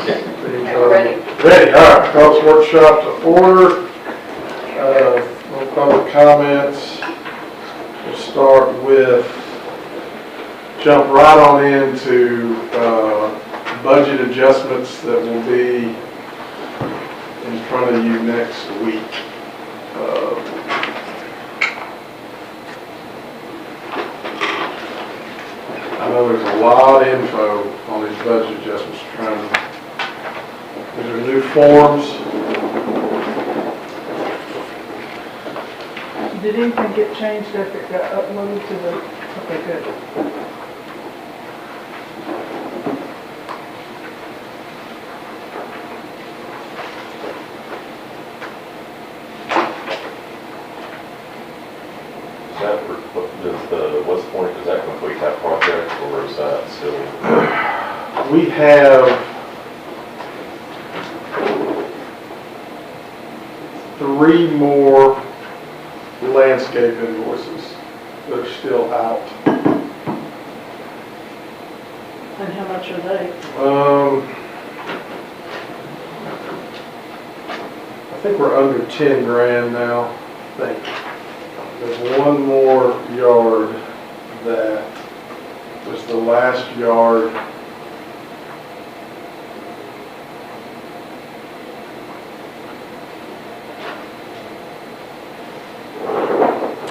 Ready. Ready, all right, call this workshop to order. No public comments. We'll start with, jump right on into budget adjustments that will be in front of you next week. I know there's a lot of info on these budget adjustments. These are new forms. Did anything get changed after it got uploaded to the, okay, good. Is that for, does the West Point, does that complete that project, or is that still? We have 3 more landscape invoices that are still out. And how much are they? I think we're under 10 grand now, I think. There's one more yard that was the last yard.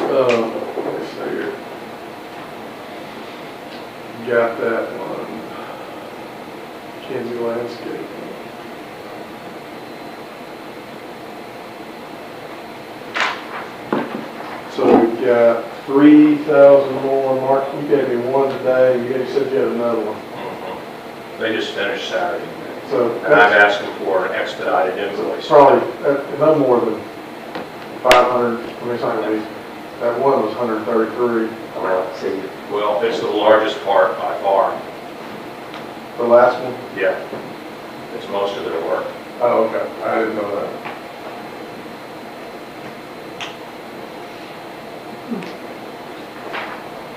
Let me see here. Got that one. Kenzie Landscape. So we've got 3,000 more. Mark, you gave me one today. You said you had another one. They just finished Saturday. So And I'm asking for an expedited invoice. probably no more than 500. I mean, it's not gonna be. That one was 133. Well, it's the largest part by far. The last one? Yeah. It's most of their work. Oh, okay. I didn't know that.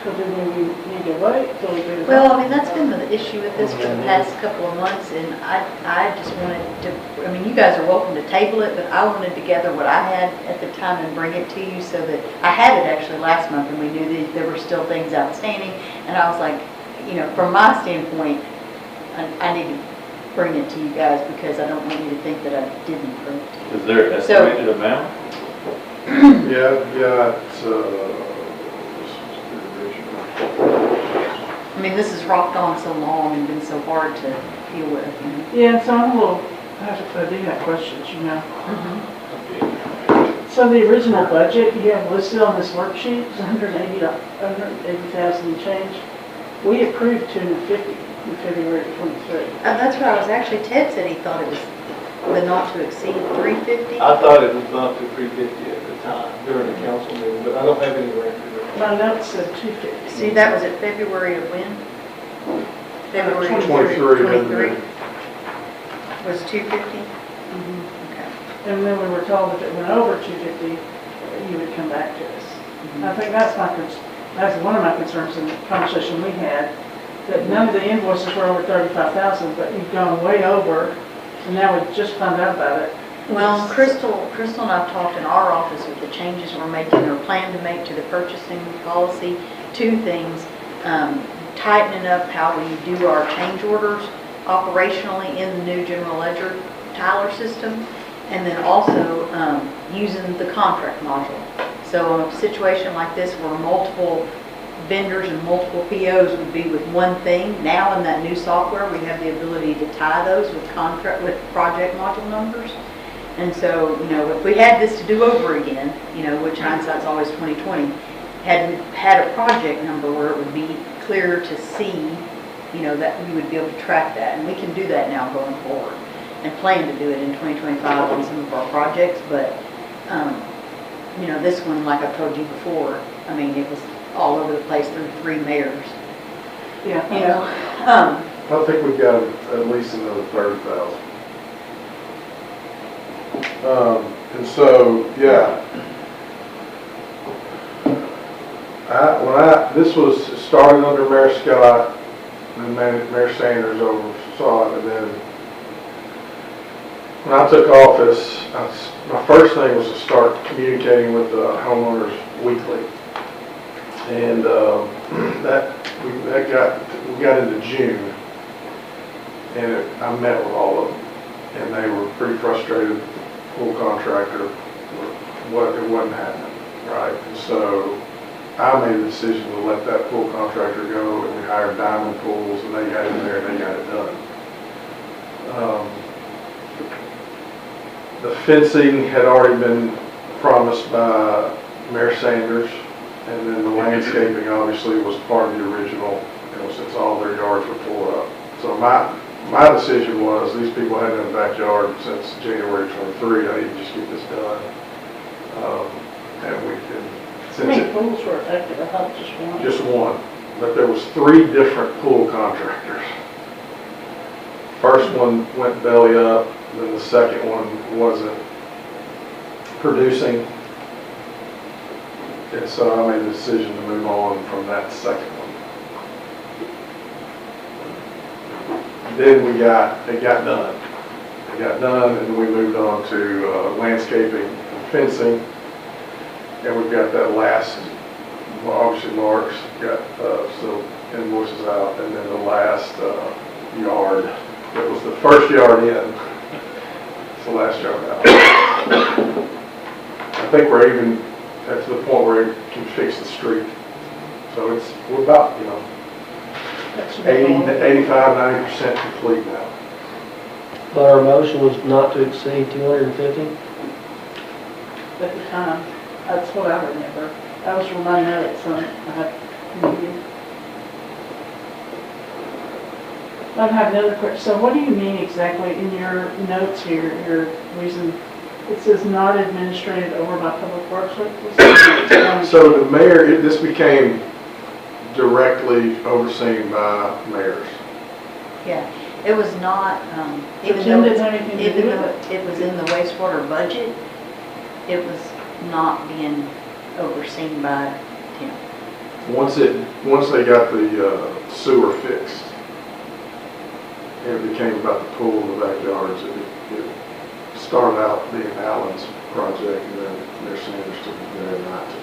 So do we need to wait till we do? Well, I mean, that's been the issue with this for the past couple of months, and I just wanted to, I mean, you guys are welcome to table it, but I wanted to gather what I had at the time and bring it to you so that, I had it actually last month, and we knew that there were still things outstanding, and I was like, you know, from my standpoint, I need to bring it to you guys because I don't want you to think that I didn't bring it to you. Is there an estimated amount? Yeah, I've got, I mean, this has rocked on so long and been so hard to deal with, you know. Yeah, so I'm a little, I do have questions, you know. So the original budget you have listed on this worksheet is 180,000 and change. We approved 250 in February of 23. That's what I was, actually, Ted said he thought it was the not to exceed 350. I thought it was not to 350 at the time during the council meeting, but I don't have any record of it. My notes said 250. See, that was at February of when? February of 23. Was 250? Mhm. Okay. And then we were told if it went over 250, you would come back to us. I think that's one of my concerns in the conversation we had, that none of the invoices were over 35,000, but you've gone way over, and now we just found out about it. Well, Crystal and I talked in our office with the changes we're making or plan to make to the purchasing policy. 2 things, tightening up how we do our change orders operationally in the new general ledger Tyler system, and then also using the contract module. So in a situation like this where multiple vendors and multiple POs would be with one thing, now in that new software we have the ability to tie those with project module numbers. And so, you know, if we had this to do over again, you know, which hindsight's always 20/20, had a project number where it would be clear to see, you know, that we would be able to track that. And we can do that now going forward and plan to do it in 2025 on some of our projects. But, you know, this one, like I've told you before, I mean, it was all over the place through 3 mayors. Yeah. You know, I think we've got at least another 30,000. And so, yeah. This was started under Mayor Scott, and then Mayor Sanders oversaw it, and then when I took office, my first thing was to start communicating with the homeowners weekly. And we got into June, and I met with all of them, and they were pretty frustrated with the pool contractor, it wasn't happening, right? And so I made the decision to let that pool contractor go, and we hired Diamond Pools, and they got in there and they got it done. The fencing had already been promised by Mayor Sanders, and then the landscaping obviously was part of the original, since all their yards were tore up. So my decision was, these people hadn't had a backyard since January 23, I need to just get this done. And we can, How many pools were affected? I thought just one. just one, but there was 3 different pool contractors. First one went belly up, then the second one wasn't producing. And so I made the decision to move on from that second one. Then it got done. It got done, and we moved on to landscaping and fencing. And we've got that last, well, obviously Mark's got some invoices out, and then the last yard, that was the first yard in, it's the last yard out. I think we're even at the point where we can fix the street. So we're about, 80 to 85, 90% complete now. But our motion was not to exceed 250? At the time, that's what I remember. I was reminded of it, so I had meeting. I have another question. So what do you mean exactly in your notes here, your reason? It says not administrated over by Public Works. So the mayor, this became directly overseen by mayors. Yeah, it was not, even Jim though didn't have anything to do with it was in the wastewater budget, it was not being overseen by Tim. Once they got the sewer fixed, it became about the pool in the backyards. It started out being Allen's project, and then Mayor Sanders took it there not to.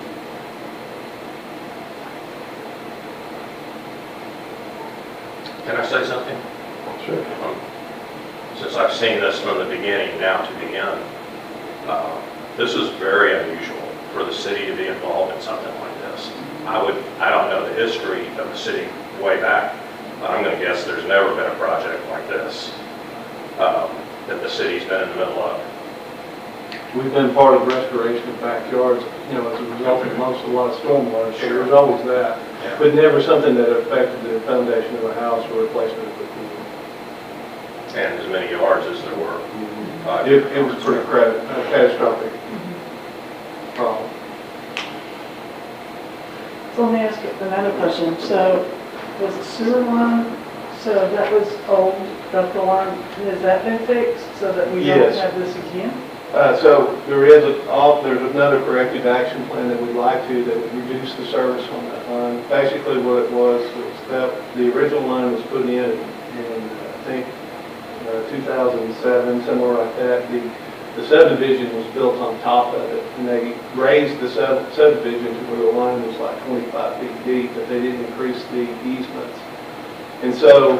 Can I say something? Sure. Since I've seen this from the beginning now to the end, this is very unusual for the city to be involved in something like this. I don't know the history of the city way back, but I'm going to guess there's never been a project like this that the city's been in the middle of. We've been part of restoration of backyards, as a result of a lot of stormwater, so there's always that. Yeah. But never something that affected the foundation of a house or replacement of the pool. And as many yards as there were. It was pretty catastrophic problem. So let me ask you another question. So was the sewer line, so that was old ductile line, has that been fixed so that we don't Yes. have this again? So there's another corrective action plan that we'd like to, that would reduce the service on that line. Basically what it was that the original line was put in I think 2007, somewhere like that. The subdivision was built on top of it, and they raised the subdivision to where the line was like 25 feet deep, but they didn't increase the easements. And so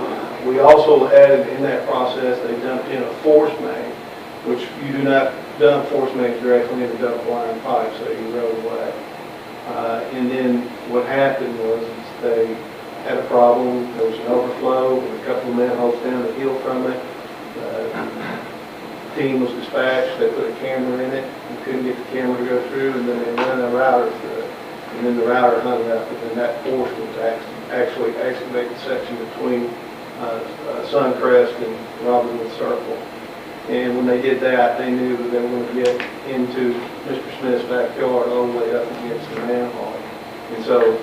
we also added in that process, they dumped in a force main, which you do not dump force mains directly into ductile line pipe, so you erode away. And then what happened was they had a problem. There was an overflow, and a couple of manholes down the hill from it. The team was dispatched. They put a camera in it. We couldn't get the camera to go through, and then they ran a router through it. And then the router hung up, and then that force was actually excavate the section between Suncrest and Robinwood Circle. And when they did that, they knew that they were going to get into Mr. Smith's backyard all the way up against the manhole. And so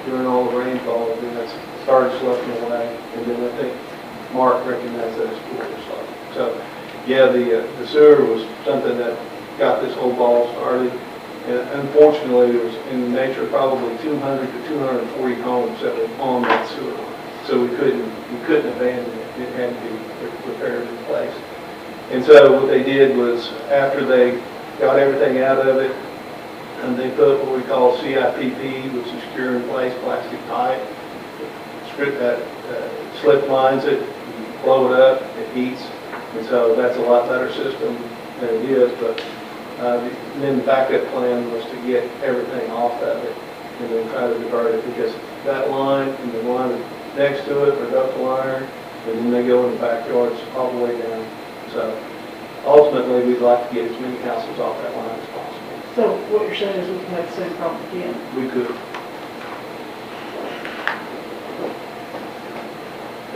during all the rainfall, then that started sloughing away. And then I think Mark recognized that as pool. So yeah, the sewer was something that got this whole ball started. And unfortunately, there was in the nature of probably 200 to 240 homes that were on that sewer line. So we couldn't abandon it. It had to be repaired in place. And so what they did was, after they got everything out of it, and they put what we call CIPP, which is secure in place plastic pipe, slip lines it, you blow it up, it heats, and so that's a lot better system than it is, but then the backup plan was to get everything off of it and then try to divert it, because that line and the line next to it are ductile iron, and then they go in the backyards all the way down. So ultimately, we'd like to get as many houses off that line as possible. So what you're saying is we can have the same problem again? We could.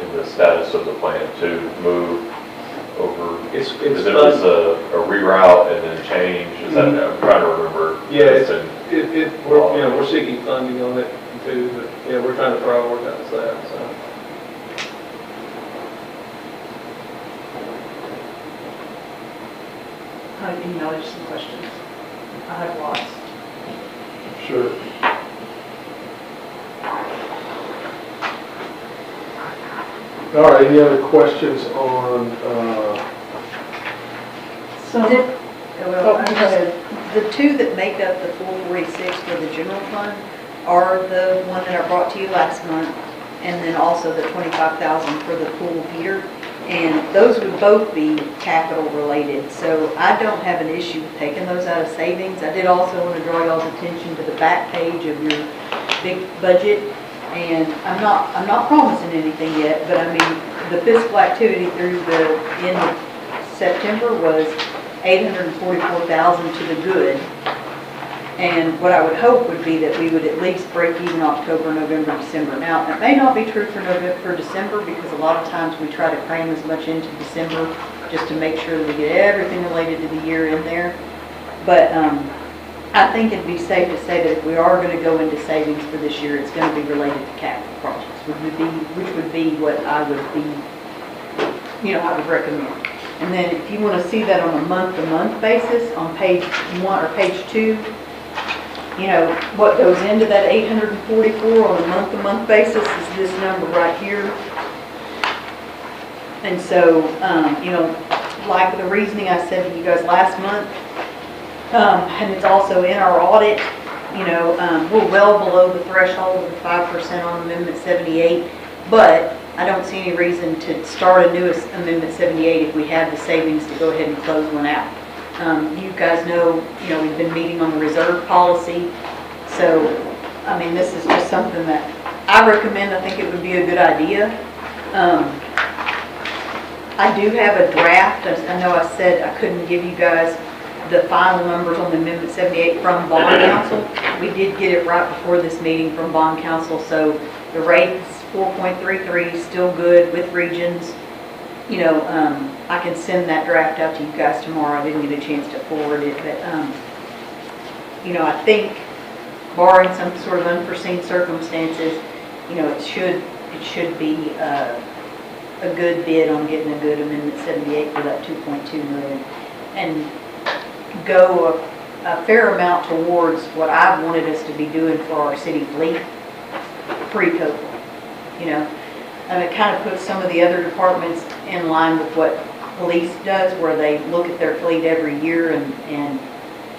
In the status of the plan to move over, It's because it was a reroute and then change, is that, I'm trying to remember. Yeah, It's we're seeking funding on it too, but yeah, we're trying to prioritize that, so. I emailed you some questions. I have lots. Sure. All right, any other questions on, So, Did- oh, go ahead. The two that make up the 446 for the general fund are the one that I brought to you last month, and then also the 25,000 for the pool heater. And those would both be capital related, so I don't have an issue with taking those out of savings. I did also want to draw y'all's attention to the back page of your big budget, and I'm not promising anything yet, but I mean, the fiscal activity through the end of September was 844,000 to the good. And what I would hope would be that we would at least break even October, November, December. Now, it may not be true for December, because a lot of times we try to cram as much into December just to make sure that we get everything related to the year in there. But I think it'd be safe to say that if we are going to go into savings for this year, it's going to be related to capital projects, which would be what I would be, I would recommend. And then if you want to see that on a month-to-month basis, on page 1 or page 2, what goes into that 844 on a month-to-month basis is this number right here. And so, like the reasoning I said to you guys last month, and it's also in our audit, we're well below the threshold of the 5% on Amendment 78, but I don't see any reason to start a new Amendment 78 if we have the savings to go ahead and close one out. You guys know, we've been meeting on the reserve policy. So, I mean, this is just something that I recommend. I think it would be a good idea. I do have a draft. I know I said I couldn't give you guys the final numbers on the Amendment 78 from Bond Council. We did get it right before this meeting from Bond Council. So the rate's 4.33, still good with regions. I can send that draft out to you guys tomorrow. I didn't get a chance to forward it, but, I think barring some sort of unforeseen circumstances, it should be a good bid on getting a good Amendment 78 for that 2.2 million, and go a fair amount towards what I wanted us to be doing for our city fleet pre-COVID, And it kind of puts some of the other departments in line with what police does, where they look at their fleet every year and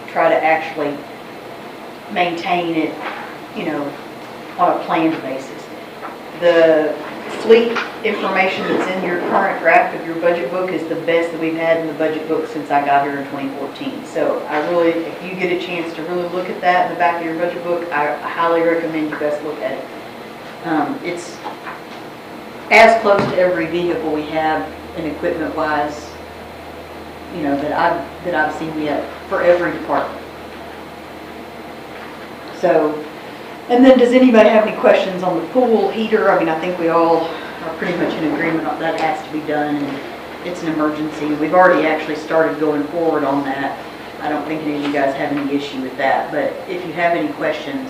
try to actually maintain it, on a planned basis. The fleet information that's in your current draft of your budget book is the best that we've had in the budget book since I got here in 2014. So if you get a chance to really look at that in the back of your budget book, I highly recommend you guys look at it. It's as close to every vehicle we have and equipment-wise, that I've seen yet for every department. So, and then does anybody have any questions on the pool heater? I mean, I think we all are pretty much in agreement on that has to be done, and it's an emergency. We've already actually started going forward on that. I don't think any of you guys have any issue with that, but if you have any questions,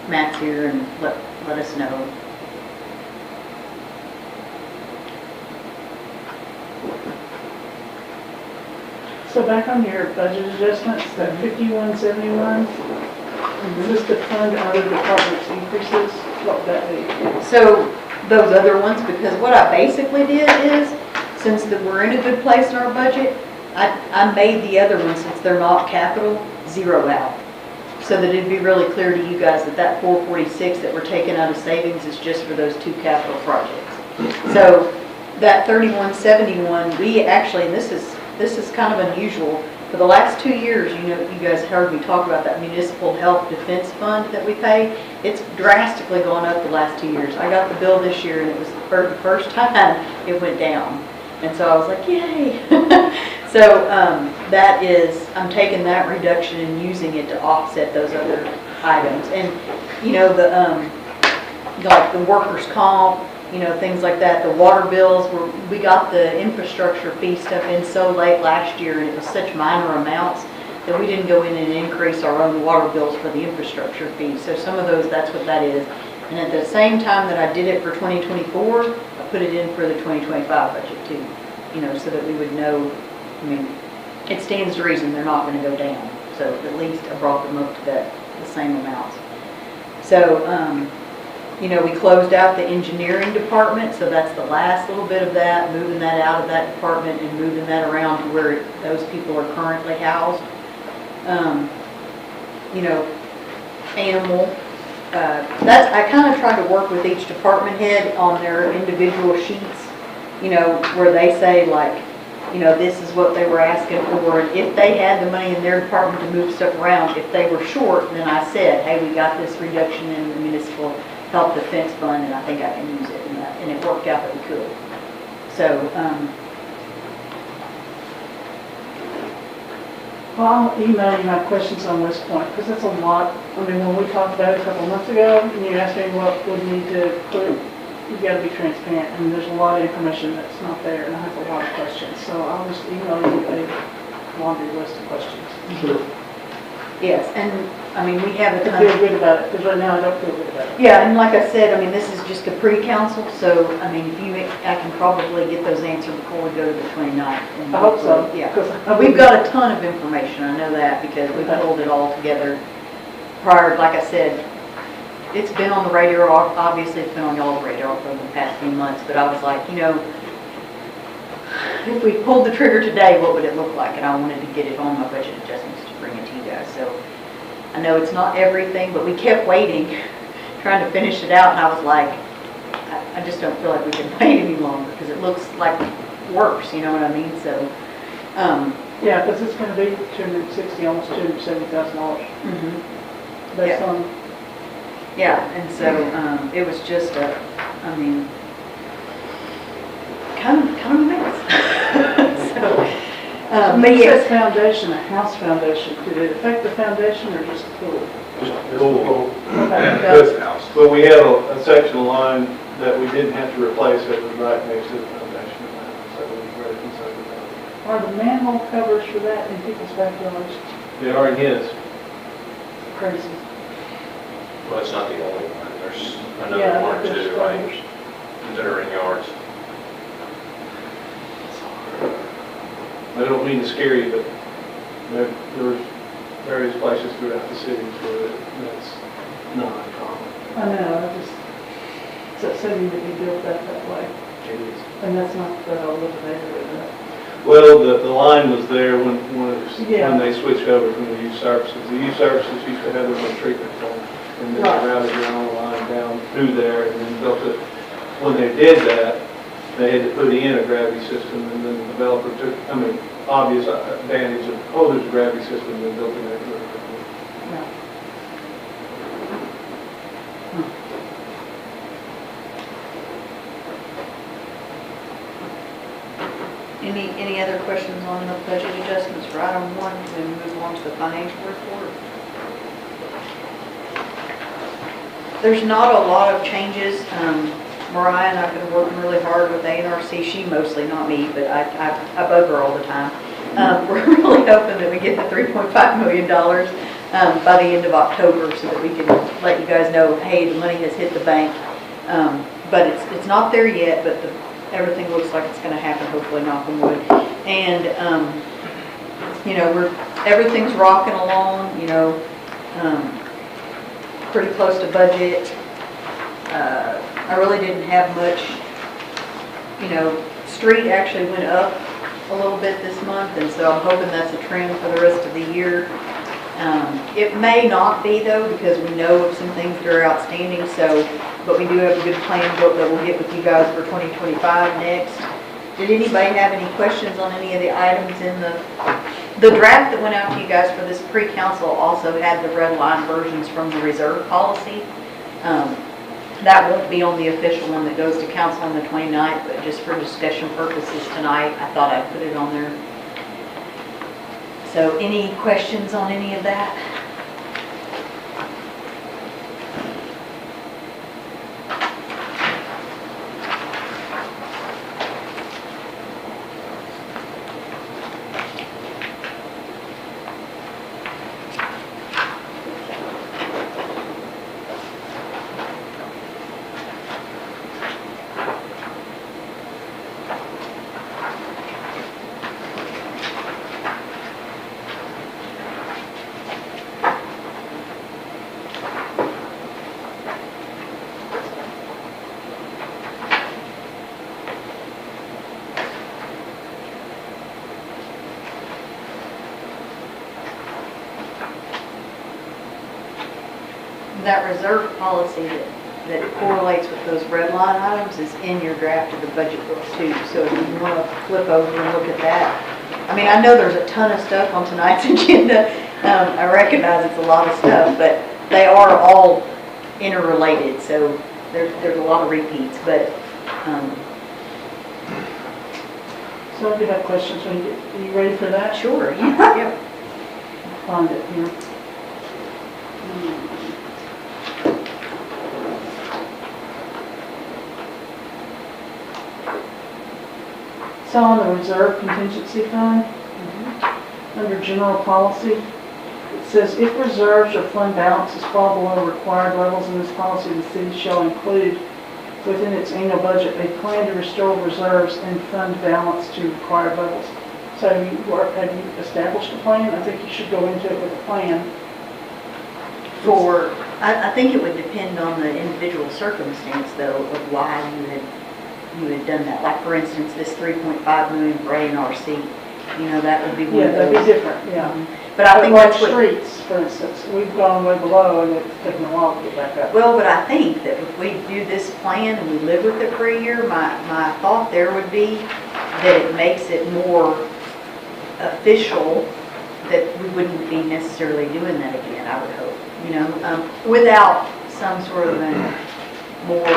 Matt's here, and let us know. So back on your budget adjustments, that 5171, is this to fund other departments' increases? What would that be? So those other ones, because what I basically did is, since that we're in a good place in our budget, I made the other ones, since they're not capital, zero out. So that it'd be really clear to you guys that that 446 that we're taking out of savings is just for those 2 capital projects. So that 3171, we actually, and this is kind of unusual, for the last 2 years, you know, you guys heard me talk about that municipal health defense fund that we pay. It's drastically gone up the last 2 years. I got the bill this year and it was the first time it went down. And so I was like, yay. So that is, I'm taking that reduction and using it to offset those other items. And, you know, like the workers' comp, you know, things like that, the water bills, we got the infrastructure fee stuff in so late last year, and it was such minor amounts that we didn't go in and increase our own water bills for the infrastructure fee. So some of those, that's what that is. And at the same time that I did it for 2024, I put it in for the 2025 budget too, you know, so that we would know, I mean, it stands to reason they're not going to go down. So at least I brought them up to the same amounts. So, you know, we closed out the engineering department, so that's the last little bit of that, moving that out of that department and moving that around to where those people are currently housed. You know, animal, I kind of tried to work with each department head on their individual sheets, you know, where they say like, you know, this is what they were asking for, and if they had the money in their department to move stuff around, if they were short, then I said, hey, we got this reduction in the municipal health defense fund, and I think I can use it, and it worked out that we could. So, Well, I'll email you my questions on West Point, because that's a lot. I mean, when we talked about it a couple of months ago, and you asked me what would need to put, you've got to be transparent, and there's a lot of information that's not there, and I have a lot of questions. So I'll just email you a laundry list of questions. Sure. yes, and, I mean, we have a I ton feel of, good about it, because right now I don't feel good about it. yeah, and like I said, I mean, this is just a pre-council, so, I mean, I can probably get those answered before we go to the 29th. And I hope so. Yeah. 'Cause We've got a ton of information, I know that, because we pulled it all together prior, like I said, it's been on the radar, obviously it's been on y'all's radar for the past few months, but I was like, you know, if we pulled the trigger today, what would it look like? And I wanted to get it on my budget adjustments to bring it to you guys. So I know it's not everything, but we kept waiting, trying to finish it out, and I was like, I just don't feel like we can wait any longer, because it looks like worse, you know what I mean? So, Yeah, because it's going to be $260, almost $270,000 based on. yeah, and so it was just I mean, kind of a mess. So, but It yes, says foundation, a house foundation. Did it affect the foundation or just the pool? Cool. Okay. Good house. But we had a section of line that we didn't have to replace that was right next to the foundation of line, so we were very concerned about it. Are the manhole covers for that in people's backyards? They are in his. Crazy. Well, it's not the only one. There's Yeah, another one or there's two, others. right, that are in yards. I don't mean to scare you, but there's various places throughout the cities where that's not uncommon. I know, it's upsetting that you built that way. It is. And that's not the old neighborhood. Well, the line was there when it was, Yeah. when they switched over from the youth services. The youth services used to have their own treatment plant, and then Right. they routed their own line down through there and then built it. When they did that, they had to put in a gravity system, and then the developer took, obvious advantage of, oh, there's a gravity system, and then built it in. No. any other questions on the budget adjustments for item 1, and then move on to the financial report? There's not a lot of changes. Mariah and I have been working really hard with ANRC. She mostly, not me, but I bug her all the time. We're really hoping that we get the $3.5 million by the end of October, so that we can let you guys know, hey, the money has hit the bank. But it's not there yet, but everything looks like it's going to happen, hopefully, knock on wood. And you know, everything's rocking along, you know, pretty close to budget. I really didn't have much you know, street actually went up a little bit this month, and so I'm hoping that's a trend for the rest of the year. It may not be though, because we know of some things that are outstanding, so, but we do have a good plan built that we'll get with you guys for 2025 next. Did anybody have any questions on any of the items in the draft that went out to you guys for this pre-council also had the red line versions from the reserve policy. That won't be on the official one that goes to council on the 29th, but just for discussion purposes tonight, I thought I'd put it on there. So any questions on any of that? That reserve policy that correlates with those red line items is in your draft of the budget book too. So if you want to flip over and look at that. I mean, I know there's a ton of stuff on tonight's agenda. I recognize it's a lot of stuff, but they are all interrelated. So there's a lot of repeats, but So if you have questions, are you ready for that? sure, yeah, yeah. Find it here. So on the reserve contingency fund, under general policy, it says if reserves or fund balances fall below required levels in this policy, the city shall include within its annual budget a plan to restore reserves and fund balance to required levels. So have you established a plan? I think you should go into it with a plan. I think it would depend on the individual circumstance though of why you had done that. Like for instance, this 3.5 million for A&RC, you know, that would be one Yeah, of those. that'd be different, yeah. But I think like that's what, streets, for instance, we've gone way below and it's taken a while to get back up. well, but I think that if we do this plan and we live with it for a year, my thought there would be that it makes it more official that we wouldn't be necessarily doing that again, I would hope, you know, without some sort of a more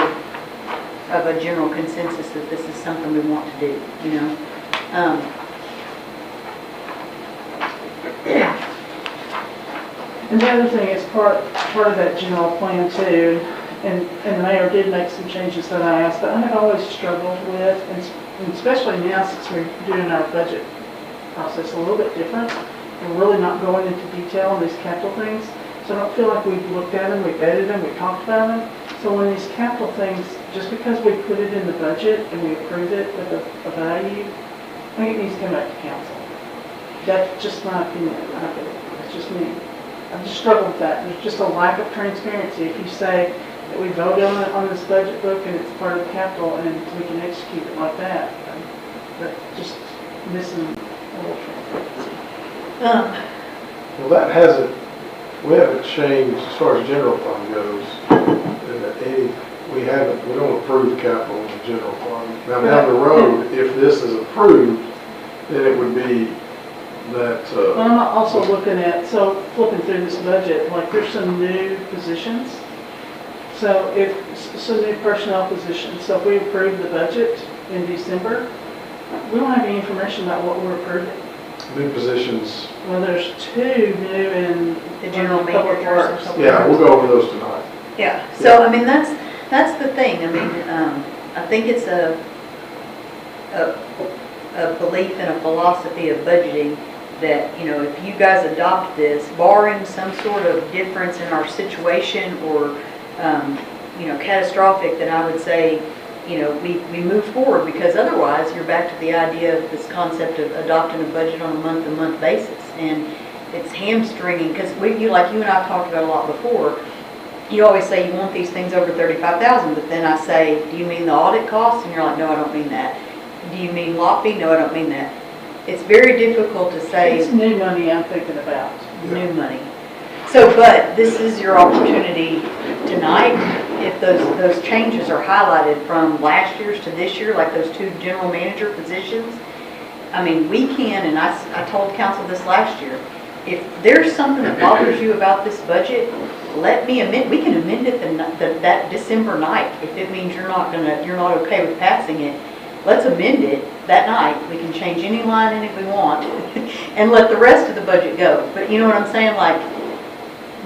of a general consensus that this is something we want to do, you know. And the other thing is part of that general plan too, and the mayor did make some changes that I asked, but I have always struggled with, and especially now since we're doing our budget process a little bit different, we're really not going into detail on these capital things, so I don't feel like we've looked at them, we've vetted them, we've talked about them. So when these capital things, just because we put it in the budget and we approve it with a value, I think it needs to come back to council. That's just my opinion. It's just me. I've just struggled with that. There's just a lack of transparency. If you say that we voted on this budget book and it's part of capital and we can execute it like that, but just missing a little transparency. Well, that hasn't, we haven't changed as far as general fund goes. We don't approve capital in the general fund. Now down the road, if this is approved, then it would be that, Well, I'm also looking at, so flipping through this budget, like there's some new positions. So some new personnel positions. So if we approve the budget in December, we don't have any information about what we're approving. new positions. Well, there's two new in the general Public managers. Works. and public Yeah, we'll works. go over those tonight. Yeah, so I mean, that's the thing. I mean, I think it's a belief and a philosophy of budgeting that, you know, if you guys adopt this, barring some sort of difference in our situation or, you know, catastrophic, then I would say, you know, we move forward, because otherwise you're back to the idea of this concept of adopting a budget on a month-to-month basis. And it's hamstringing, because like you and I talked about a lot before, you always say you want these things over 35,000, but then I say, do you mean the audit costs? And you're like, no, I don't mean that. Do you mean lot fee? No, I don't mean that. It's very difficult to say It's new money I'm thinking about. new money. So, but this is your opportunity tonight, if those changes are highlighted from last year's to this year, like those 2 general manager positions. I mean, we can, and I told council this last year, if there's something that bothers you about this budget, let me amend, we can amend it that December night. If it means you're not okay with passing it, let's amend it that night. We can change any line in it we want and let the rest of the budget go. But you know what I'm saying? Like,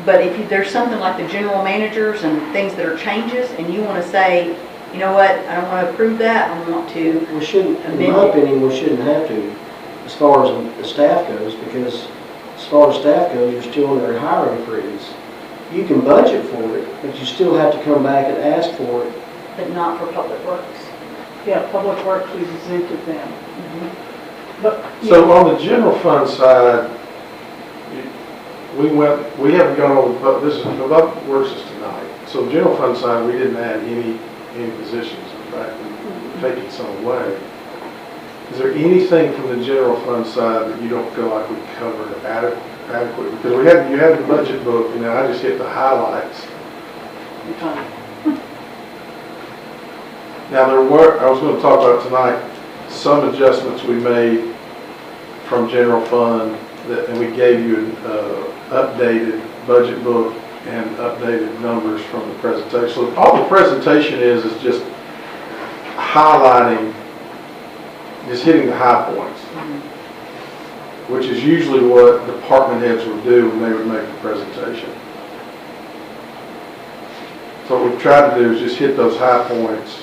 but if there's something like the general managers and things that are changes, and you want to say, you know what, I don't want to approve that, I want to We shouldn't, in amend my it. opinion, we shouldn't have to, as far as the staff goes, because as far as staff goes, you're still under a hiring freeze. You can budget for it, but you still have to come back and ask for it. But not for public works. Yeah, Public Works, we've exempted them. But, So on the general fund side, we haven't gone over, but this is, the Public Works is tonight. So general fund side, we didn't add any positions, in fact, we're taking some away. Is there anything from the general fund side that you don't feel like we covered adequately? Because you had the budget book, and then I just hit the highlights. Now I was going to talk about tonight, some adjustments we made from general fund and we gave you an updated budget book and updated numbers from the presentation. So all the presentation is just highlighting, just hitting the high points, which is usually what department heads would do when they would make the presentation. So what we've tried to do is just hit those high points,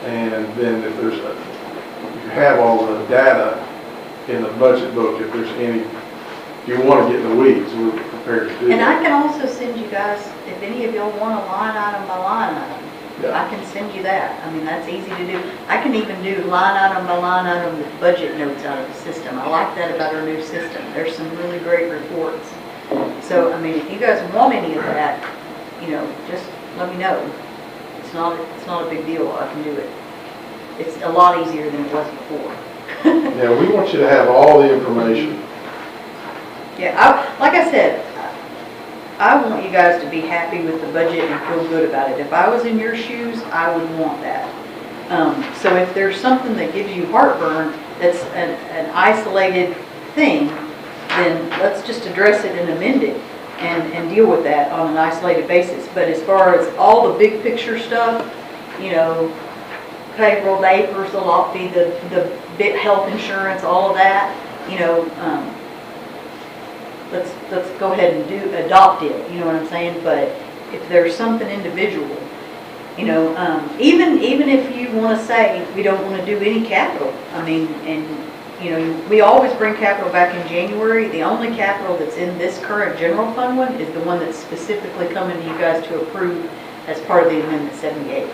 and then if you have all the data in the budget book, if there's any, if you want to get in the weeds, we're prepared to do And that. I can also send you guys, if any of y'all want a line item by line item, Yeah. I can send you that. I mean, that's easy to do. I can even do line item by line item with budget notes out of the system. I like that about our new system. There's some really great reports. So, I mean, if you guys want any of that, you know, just let me know. It's not a big deal. I can do it. It's a lot easier than it was before. Yeah, we want you to have all the information. Yeah, like I said, I want you guys to be happy with the budget and feel good about it. If I was in your shoes, I would want that. So if there's something that gives you heartburn, that's an isolated thing, then let's just address it and amend it and deal with that on an isolated basis. But as far as all the big picture stuff, you know, payroll, the APRS, the lot fee, the bit health insurance, all of that, you know, let's go ahead and adopt it, you know what I'm saying? But if there's something individual, you know, even if you want to say we don't want to do any capital, I mean, and you know, we always bring capital back in January. The only capital that's in this current general fund one is the one that's specifically coming to you guys to approve as part of the Amendment 78.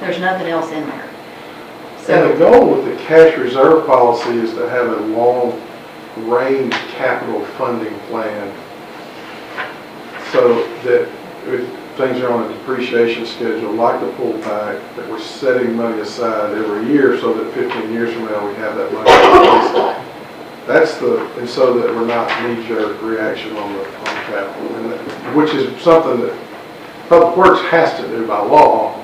There's nothing else in there. And the goal with the cash reserve policy is to have a long-range capital funding plan so that if things are on a depreciation schedule, like the pool pack, that we're setting money aside every year so that 15 years from now we have that money. And so that we're not knee-jerk reaction on the capital, which is something that Public Works has to do by law.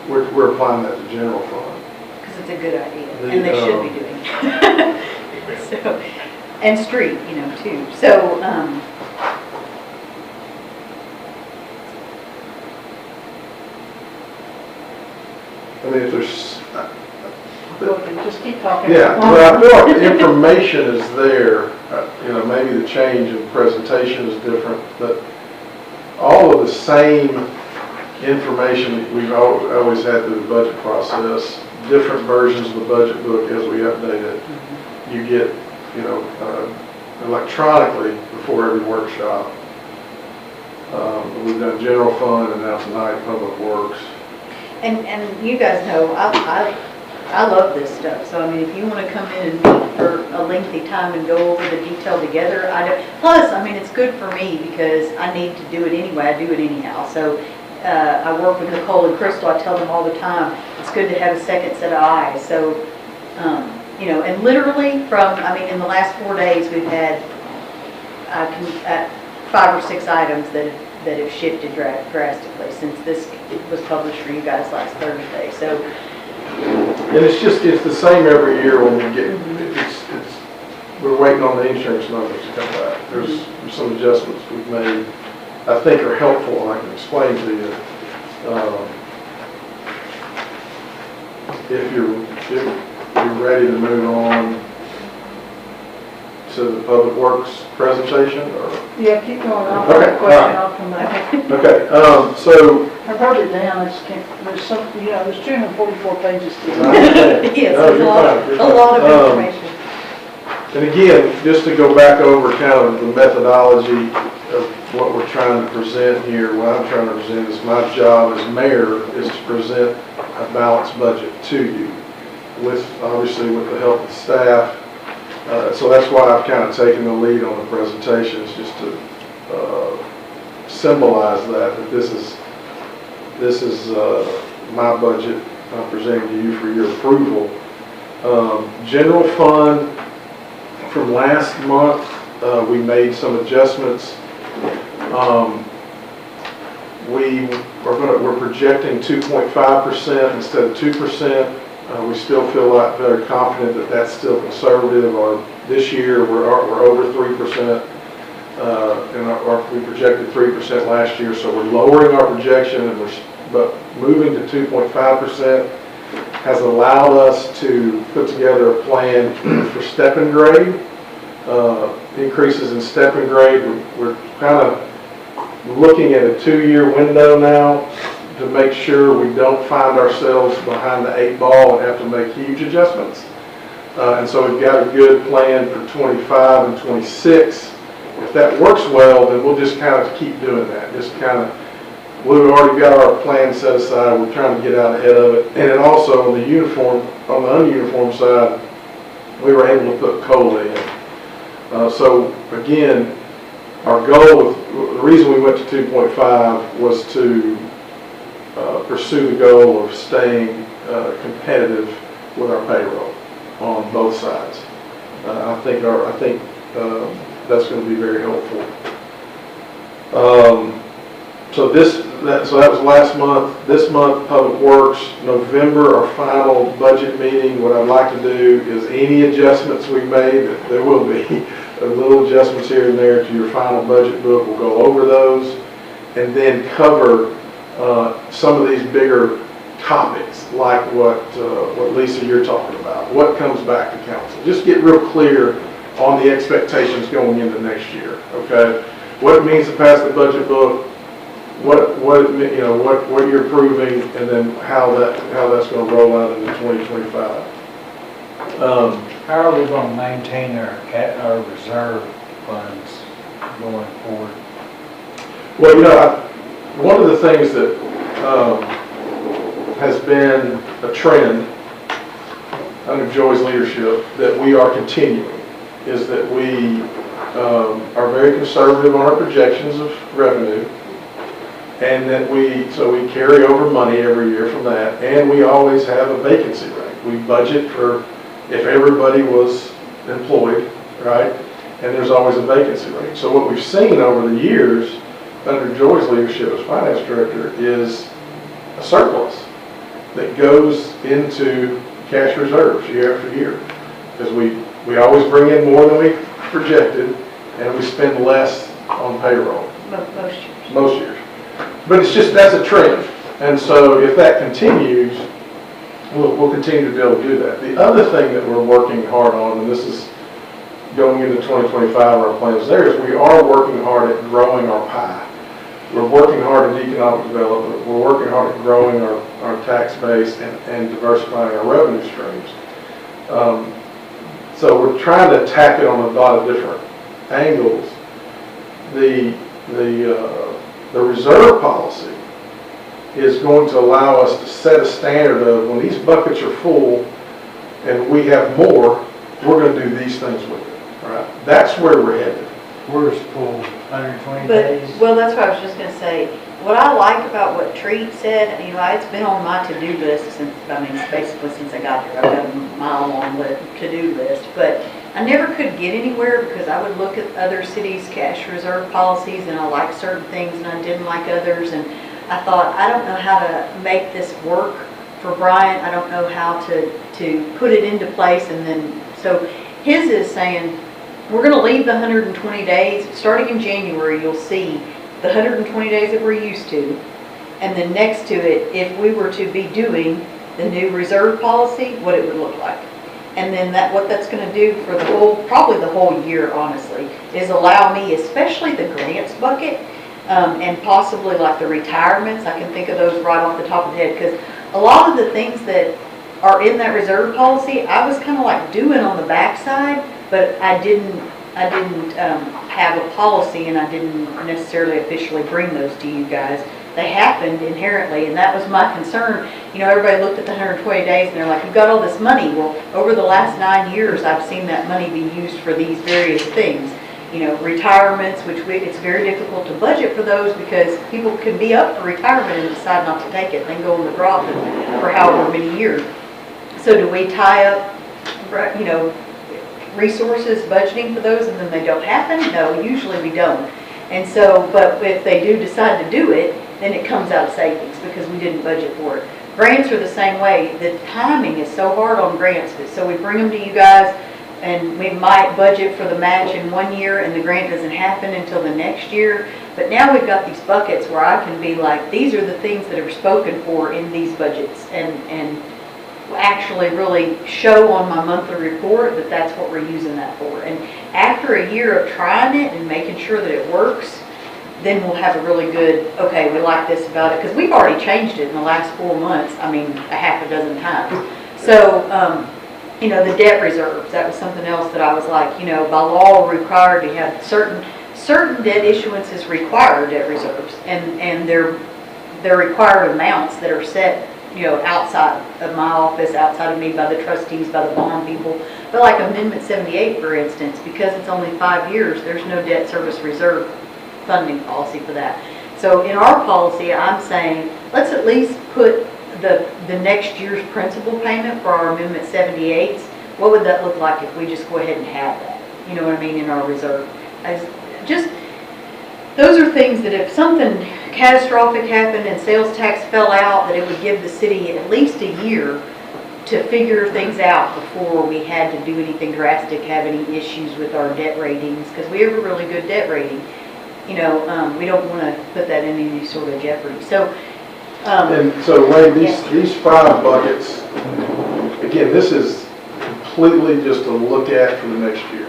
We're applying that to general fund. Because it's a good idea, and they should be doing it. So, and street, you know, too. So, I mean, if there's, just keep talking. yeah, well, I feel like the information is there. You know, maybe the change in presentation is different, but all of the same information that we've always had through the budget process, different versions of the budget book as we update it, you get, you know, electronically before every workshop. We've done general fund and now tonight Public Works. and you guys know, I love this stuff, so I mean, if you want to come in and meet for a lengthy time and go over the detail together, I don't, plus, I mean, it's good for me because I need to do it anyway, I do it anyhow, so I work with Nicole and Crystal, I tell them all the time, it's good to have a second set of eyes, so, you know, and literally from, I mean, in the last 4 days, we've had 5 or 6 items that have shifted drastically since this was published for you guys last Thursday, so. And it's the same every year when we get, we're waiting on the insurance numbers to come back. There's some adjustments we've made, I think are helpful, and I can explain to you. If you're ready to move on to the Public Works presentation, or? Yeah, keep going, I'll have Okay, a question, I'll come back. Okay, so. I wrote it down, I just can't, there's some, you know, there's 244 pages to it. Yes, No, you're fine, you're a lot fine. of information. And again, just to go back over kind of the methodology of what we're trying to present here, what I'm trying to present is my job as mayor is to present a balanced budget to you with, obviously, with the help of staff. So that's why I've kind of taken the lead on the presentations, just to symbolize that this is my budget I'm presenting to you for your approval. General fund, from last month, we made some adjustments. We're projecting 2.5% instead of 2%. We still feel very confident that that's still conservative. Or this year we're over 3%, and we projected 3% last year. So we're lowering our projection, but moving to 2.5% has allowed us to put together a plan for step and grade, increases in step and grade. We're kind of looking at a 2-year window now to make sure we don't find ourselves behind the 8 ball and have to make huge adjustments. And so we've got a good plan for 25 and 26. If that works well, then we'll just kind of keep doing that. Just kind of, we've already got our plan set aside. We're trying to get out ahead of it. And then also on the ununiform side, we were able to put COLA in. So again, our goal, the reason we went to 2.5 was to pursue the goal of staying competitive with our payroll on both sides. I think that's going to be very helpful. So that was last month. This month, Public Works, November, our final budget meeting. What I'd like to do is any adjustments we made, there will be little adjustments here and there to your final budget book. We'll go over those and then cover some of these bigger topics, like what Lisa, you're talking about. What comes back to council? Just get real clear on the expectations going into next year. Okay, what it means to pass the budget book, what you're approving, and then how that's going to roll out into 2025. How are we going to maintain our reserve funds going forward? Well, one of the things that has been a trend under Joy's leadership that we are continuing is that we are very conservative on our projections of revenue, and that we carry over money every year from that, and we always have a vacancy rate. We budget for if everybody was employed, right? And there's always a vacancy rate. So what we've seen over the years under Joy's leadership as finance director is a surplus that goes into cash reserves year after year, because we always bring in more than we projected, and we spend less on payroll. Most years. But that's a trend. And so if that continues, we'll continue to be able to do that. The other thing that we're working hard on, and this is going into 2025, our plans there, is we are working hard at growing our pie. We're working hard at economic development. We're working hard at growing our tax base and diversifying our revenue streams. So we're trying to attack it on a lot of different angles. The reserve policy is going to allow us to set a standard of when these buckets are full, and we have more, we're gonna do these things with it, right? That's where we're headed. Where's full 120 But, days? well, that's what I was just gonna say. What I like about what Treat said, you know, it's been on my to-do list since, I mean, basically since I got here. I've got a mile-long to-do list, but I never could get anywhere because I would look at other cities' cash reserve policies and I liked certain things and I didn't like others. And I thought, I don't know how to make this work for Bryant. I don't know how to put it into place. And then, so his is saying, we're gonna leave the 120 days. Starting in January, you'll see the 120 days that we're used to. And then next to it, if we were to be doing the new reserve policy, what it would look like. And then what that's gonna do for the whole, probably the whole year, honestly, is allow me, especially the grants bucket, and possibly like the retirements, I can think of those right off the top of the head, because a lot of the things that are in that reserve policy, I was kind of like doing on the backside, but I didn't have a policy and I didn't necessarily officially bring those to you guys. They happened inherently, and that was my concern. You know, everybody looked at the 120 days and they're like, you've got all this money. Well, over the last 9 years, I've seen that money be used for these various things. You know, retirements, which it's very difficult to budget for those because people can be up for retirement and decide not to take it, then go in the drop for however many years. So do we tie up, you know, resources budgeting for those and then they don't happen? No, usually we don't. And so, but if they do decide to do it, then it comes out of savings because we didn't budget for it. Grants are the same way. The timing is so hard on grants. So we bring them to you guys and we might budget for the match in 1 year and the grant doesn't happen until the next year. But now we've got these buckets where I can be like, these are the things that are spoken for in these budgets and actually really show on my monthly report that that's what we're using that for. And after a year of trying it and making sure that it works, then we'll have a really good, okay, we like this about it. Because we've already changed it in the last 4 months, I mean, a half a dozen times. So, you know, the debt reserves, that was something else that I was like, you know, by law required to have certain debt issuances require debt reserves. And they're required amounts that are set, you know, outside of my office, outside of me, by the trustees, by the bond people. But like Amendment 78, for instance, because it's only 5 years, there's no debt service reserve funding policy for that. So in our policy, I'm saying, let's at least put the next year's principal payment for our Amendment 78s. What would that look like if we just go ahead and have that? You know what I mean, in our reserve. Those are things that if something catastrophic happened and sales tax fell out, that it would give the city at least a year to figure things out before we had to do anything drastic, have any issues with our debt ratings, because we have a really good debt rating. You know, we don't want to put that in any sort of jeopardy. So, And so, Wade, these 5 buckets, again, this is completely just to look at for the next year.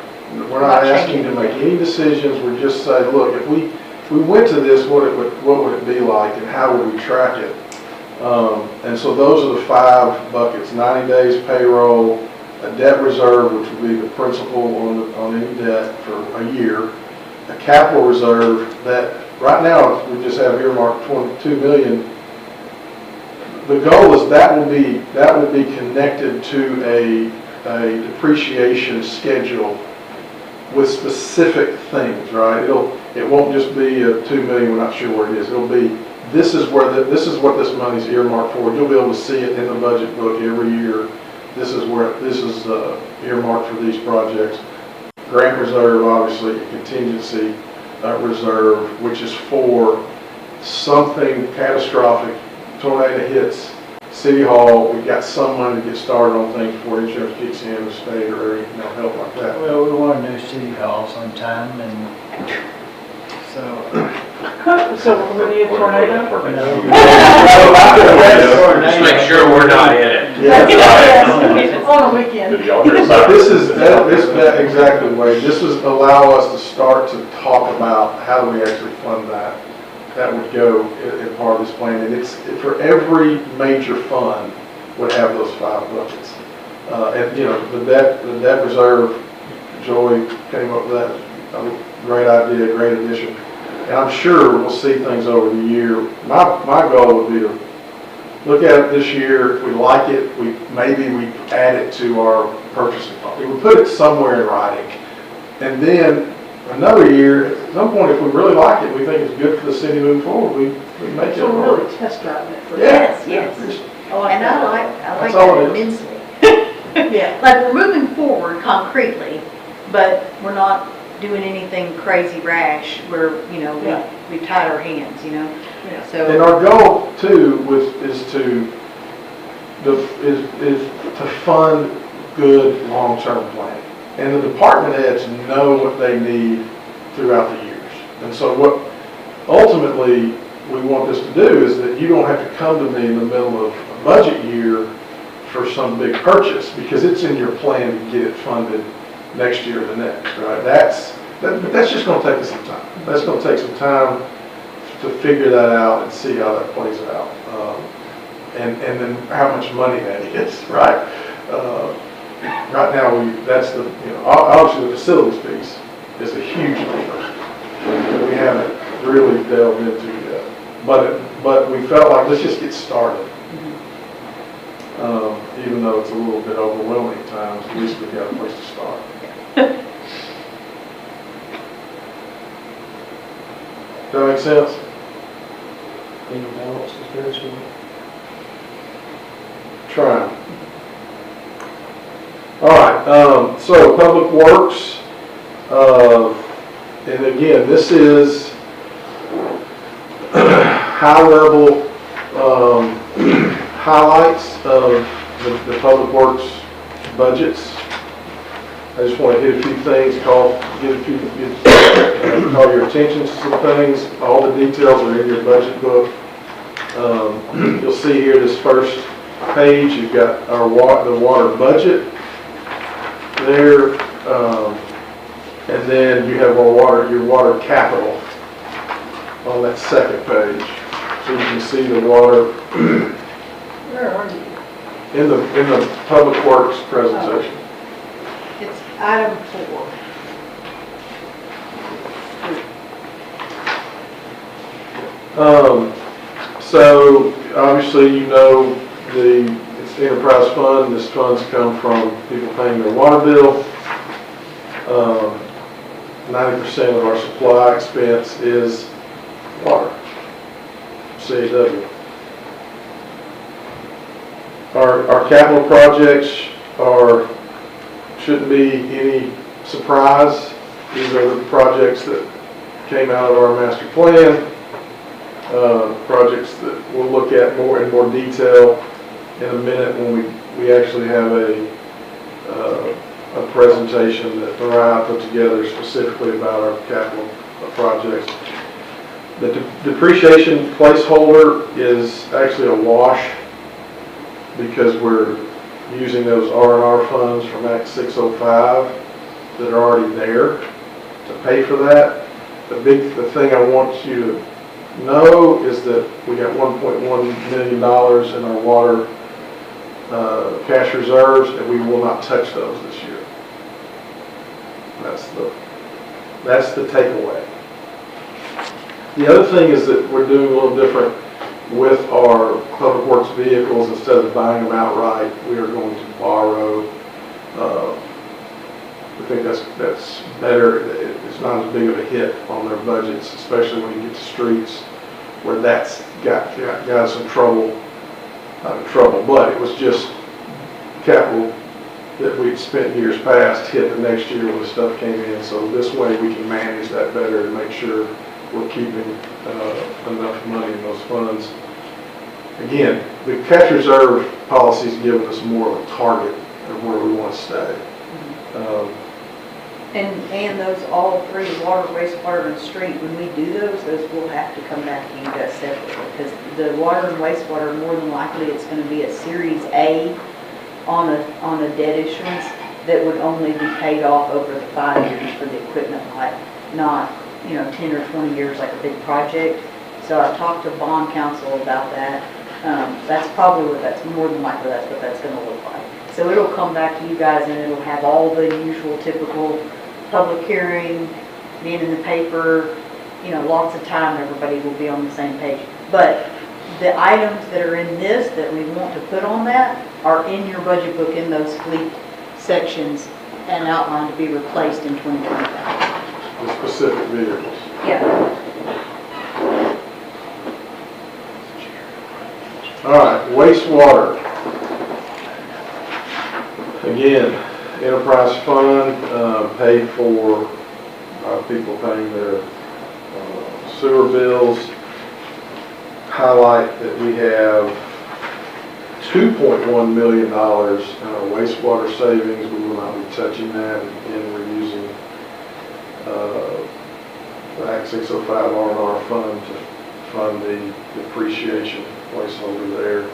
We're not asking to make any decisions. We're just saying, look, if we went to this, what would it be like, and how would we track it? And so those are the 5 buckets: 90 days payroll, a debt reserve, which would be the principal on any debt for a year, a capital reserve that right now we just have earmarked $22 million. The goal is that will be connected to a depreciation schedule with specific things, right? It won't just be a $2 million. We're not sure where it is. It'll be this is what this money's earmarked for. You'll be able to see it in the budget book every year. This is earmarked for these projects. Grant reserve, obviously, a contingency reserve, which is for something catastrophic. Tornado hits City Hall, we've got some money to get started on things before insurance kicks in, the state or any help like that. Well, we want a new city hall sometime, and so. So we're going to need a tornado? Just make sure we're not in it. Yes. On a weekend. Did y'all hear about This is that exactly the way. This is allow us to start to talk about how do we actually fund that. That would go in part of this plan, and it's for every major fund would have those 5 buckets. And you know, the debt reserve, Joey came up with that great idea, great addition. And I'm sure we'll see things over the year. My goal would be to look at it this year, if we like it, maybe we add it to our purchasing policy. We put it somewhere in writing. And then another year, at some point, if we really like it, we think it's good for the city moving forward, we make it. So we're really test driving it for. Yes, yes. I like And that. I like That's all that it is. immensely. Yeah. Like, we're moving forward concretely, but we're not doing anything crazy rash where, Yeah. we tied our hands, Yeah. And so. our goal too is to fund good long-term planning. And the department heads know what they need throughout the years. And so what ultimately we want this to do is that you don't have to come to me in the middle of a budget year for some big purchase, because it's in your plan to get it funded next year or the next, right? But that's just gonna take us some time. That's gonna take some time to figure that out and see how that plays out. And then how much money that is, right? Right now, that's the, obviously the facilities piece is a huge number that we haven't really delved into yet. But we felt like, let's just get started. Even though it's a little bit overwhelming at times, at least we've got a place to start. Does that make sense? Being balanced is very small. Trying. All right, so Public Works, and again, this is high-level highlights of the Public Works budgets. I just want to hit a few things, call your attention to some things. All the details are in your budget book. You'll see here this first page, you've got the water budget there, and then you have your water capital on that second page. So you can see the water Where are you? in the Public Works presentation. It's item 4. So obviously it's the enterprise fund. This funds come from people paying their water bill. 90% of our supply expense is water, CAW. Our capital projects shouldn't be any surprise. These are the projects that came out of our master plan. Projects that we'll look at in more detail in a minute when we actually have a presentation that Bryant put together specifically about our capital projects. The depreciation placeholder is actually a wash because we're using those R&R funds from Act 605 that are already there to pay for that. The thing I want you to know is that we got $1.1 million in our water cash reserves, and we will not touch those this year. That's the takeaway. The other thing is that we're doing a little different with our Public Works vehicles. Instead of buying them outright, we are going to borrow. I think that's better. It's not as big of a hit on their budgets, especially when you get to streets where that's got us in trouble. Not in trouble, but it was just capital that we'd spent years past hit the next year when the stuff came in. So this way we can manage that better and make sure we're keeping enough money in those funds. Again, the cash reserve policy's given us more of a target of where we want to stay. And those all three, water, wastewater, and street, when we do those will have to come back to you guys separately, because the water and wastewater, more than likely, it's going to be a Series A on a debt issuance that would only be paid off over the 5 years for the equipment life, not 10 or 20 years like a big project. So I talked to bond counsel about that. That's probably that's more than likely that's what that's going to look like. So it'll come back to you guys, and it'll have all the usual typical public hearing, being in the paper, lots of time, everybody will be on the same page. But the items that are in this that we want to put on that are in your budget book in those fleet sections and outlined to be replaced in 2025. The specific vehicles. Yeah. All right, wastewater. Again, enterprise fund, paid for, people paying their sewer bills. Highlight that we have $2.1 million in our wastewater savings. We will not be touching that. Again, we're using the Act 605 R&R fund to fund the depreciation placeholder there.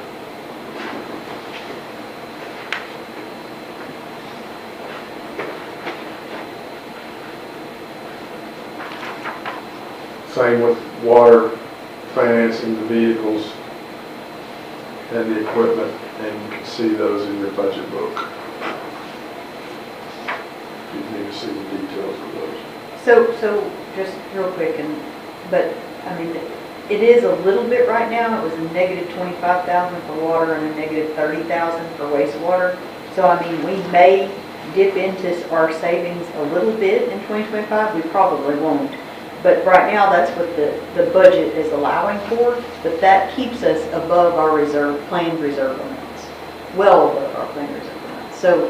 Same with water, financing the vehicles and the equipment, and you can see those in your budget book. You need to see the details of those. So just real quick, but I mean, it is a little bit right now. It was a negative 25,000 for water and a negative 30,000 for wastewater. So I mean, we may dip into our savings a little bit in 2025. We probably won't. But right now, that's what the budget is allowing for, but that keeps us above our planned reserve amounts, well above our planned reserve amounts. So,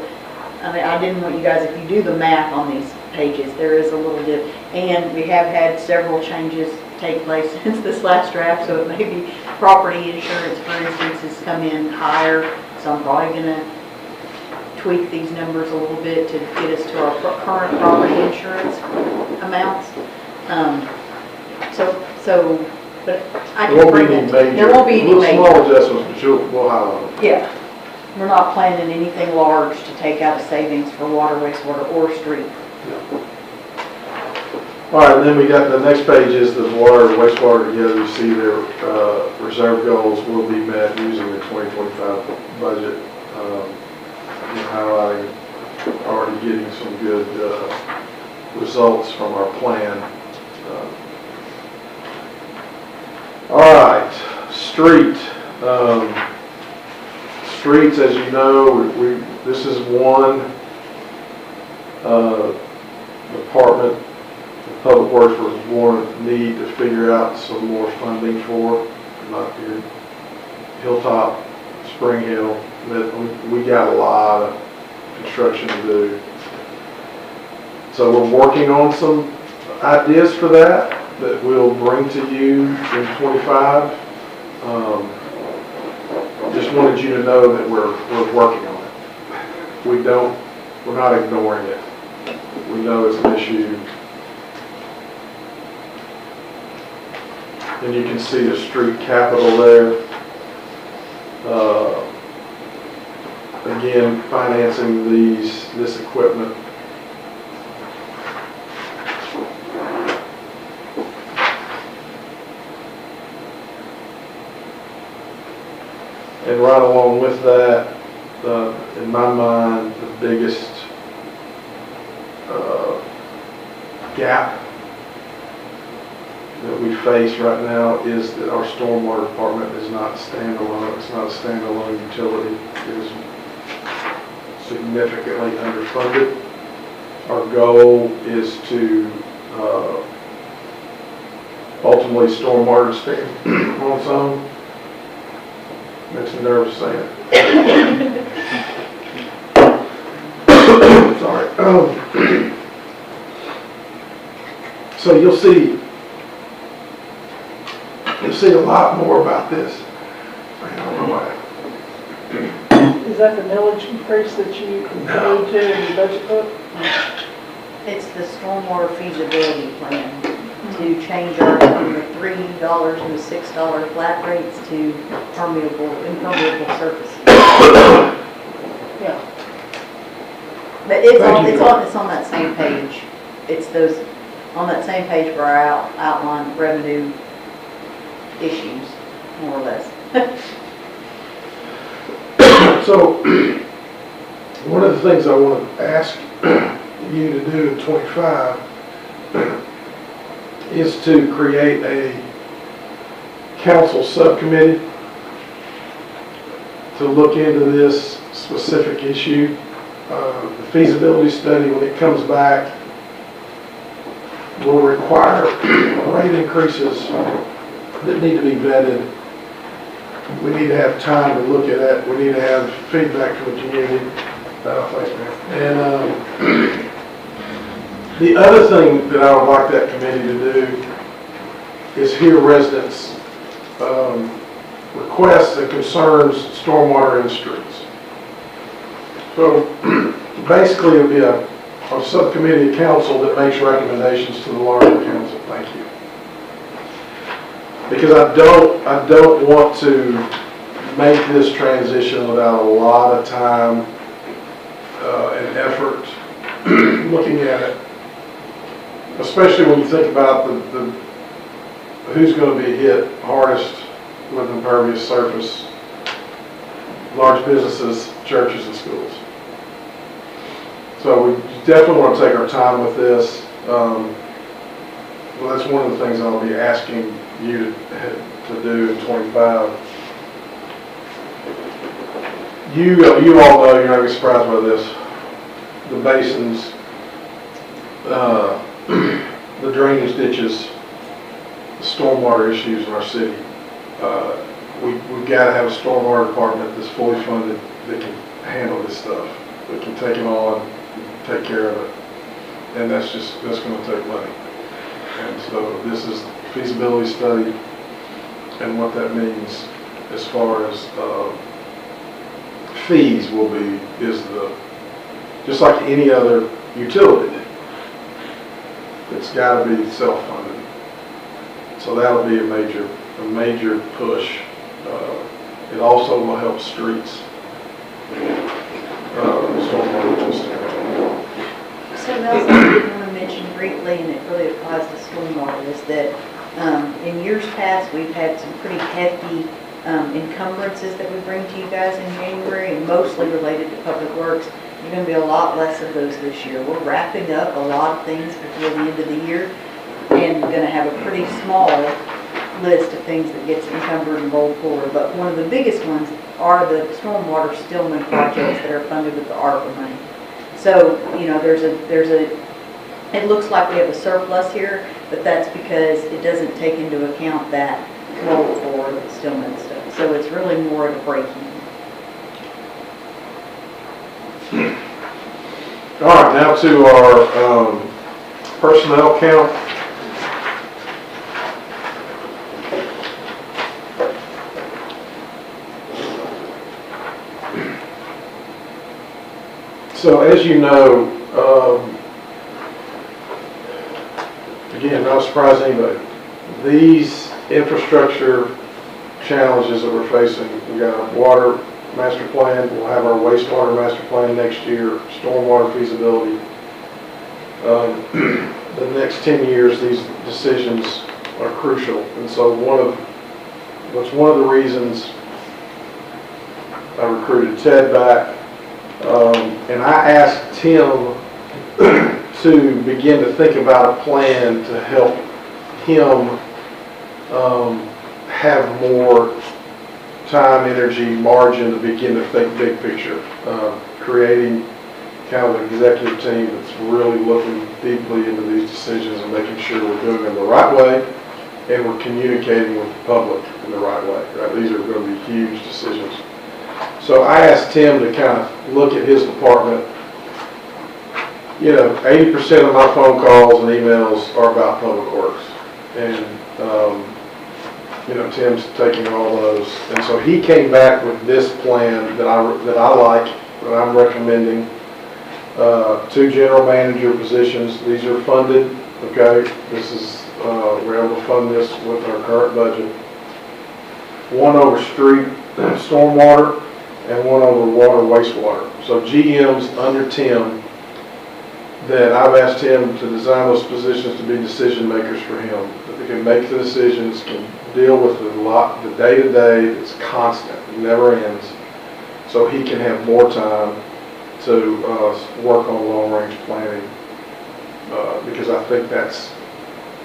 I mean, I didn't want you guys, if you do the math on these pages, there is a little dip, and we have had several changes take place since this last draft, so it may be property insurance, for instance, has come in higher, so I'm probably gonna tweak these numbers a little bit to get us to our current property insurance amounts. But I There can won't be bring any that. major. There won't be any Little major. small adjustments, but we'll highlight them. Yeah. We're not planning anything large to take out of savings for water, wastewater, or street. All right, and then we got the next page is the water and wastewater together. You see their reserve goals will be met using the 2025 budget. Highlighting, already getting some good results from our plan. All right, street. Streets, as you know, this is one department the Public Works was more need to figure out some more funding for. Not here, Hilltop, Spring Hill. We got a lot of construction to do. So we're working on some ideas for that we'll bring to you in 25. Just wanted you to know that we're working on it. We're not ignoring it. We know it's an issue. And you can see the street capital there. Again, financing this equipment. And right along with that, in my mind, the biggest gap that we face right now is that our stormwater department is not standalone. It's not a standalone utility. It is significantly underfunded. Our goal is to ultimately stormwater stand on its own. Makes me nervous saying it. Sorry. So you'll see a lot more about this. I don't know why. Is that the millage increase that you alluded to in your budget book? It's the stormwater feasibility plan to change our from the $3 and the $6 flat rates to impermeable surface. Yeah. But it's on that same page. It's on that same page where I outline revenue issues, more or less. So, one of the things I want to ask you to do in 25 is to create a council subcommittee to look into this specific issue. The feasibility study, when it comes back, will require rate increases that need to be vetted. We need to have time to look at it. We need to have feedback from the community. Thanks, man. And the other thing that I would like that committee to do is hear residents' requests and concerns, stormwater in the streets. So basically, it'll be a subcommittee of council that makes recommendations to the larger council. Thank you. Because I don't want to make this transition without a lot of time and effort looking at it. Especially when you think about the who's going to be hit hardest with impervious surface: large businesses, churches, and schools. So we definitely want to take our time with this. Well, that's one of the things I'll be asking you to do in 25. You all know, you're not going to be surprised by this, the basins, the drainage ditches, the stormwater issues in our city. We've got to have a stormwater department that's fully funded that can handle this stuff, that can take it on, take care of it. And that's going to take money. And so this is the feasibility study and what that means as far as fees will be, just like any other utility. It's got to be self-funded. So that'll be a major push. It also will help streets. Stormwater just. So Nelson, I did want to mention briefly, and it really applies to stormwater, is that in years past, we've had some pretty hefty encumbrances that we bring to you guys in January, and mostly related to public works. There's going to be a lot less of those this year. We're wrapping up a lot of things before the end of the year, and we're going to have a pretty small list of things that gets encumbered and rolled forward. But one of the biggest ones are the stormwater Stillman projects that are funded with the ARPA money. So, you know, it looks like we have a surplus here, but that's because it doesn't take into account that roll forward Stillman stuff. So it's really more of a break-even. All right, now to our personnel count. So as you know, again, not surprising, but these infrastructure challenges that we're facing, we got a water master plan, we'll have our wastewater master plan next year, stormwater feasibility. The next 10 years, these decisions are crucial, and so one of the reasons I recruited Ted back. And I asked Tim to begin to think about a plan to help him have more time, energy, margin to begin to think big picture, creating kind of an executive team that's really looking deeply into these decisions and making sure we're doing them the right way and we're communicating with the public in the right way. Right? These are going to be huge decisions. So I asked Tim to kind of look at his department. You know, 80% of my phone calls and emails are about public works. And, you know, Tim's taking all those. And so he came back with this plan that I like, that I'm recommending. 2 general manager positions. These are funded, okay? This is, we're able to fund this with our current budget. 1 over street stormwater, and 1 over water wastewater. So GM's under Tim, that I've asked him to design those positions to be decision makers for him, that they can make the decisions, can deal with the day-to-day, it's constant, it never ends, so he can have more time to work on long-range planning, because I think that's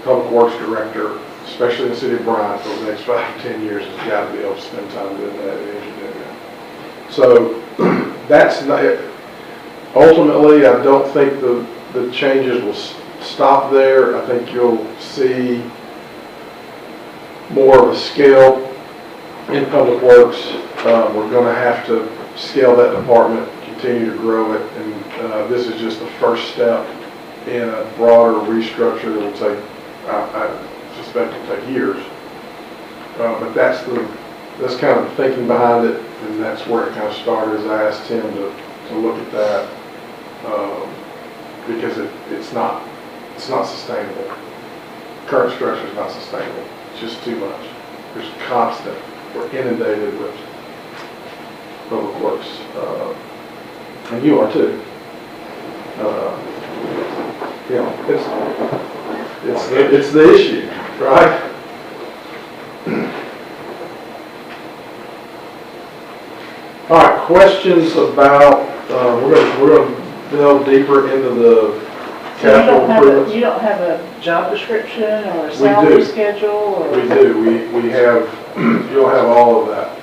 Public Works Director, especially in the city of Bryant, for the next 5 to 10 years, has got to be able to spend time doing that and engineering that. So that's not, ultimately, I don't think the changes will stop there. I think you'll see more of a scale in Public Works. We're going to have to scale that department, continue to grow it, and this is just the first step in a broader restructure that will take, I suspect will take years. But that's kind of the thinking behind it, and that's where it kind of started. As I asked Tim to look at that because it's not sustainable. Current structure is not sustainable. It's just too much. There's constant. We're inundated with Public Works, and you are too. You know, it's the issue, right? All right, questions about, we're going to delve deeper into the capital improvements. You don't have a job description or a salary schedule? Or? We do. We have, you'll have all of that.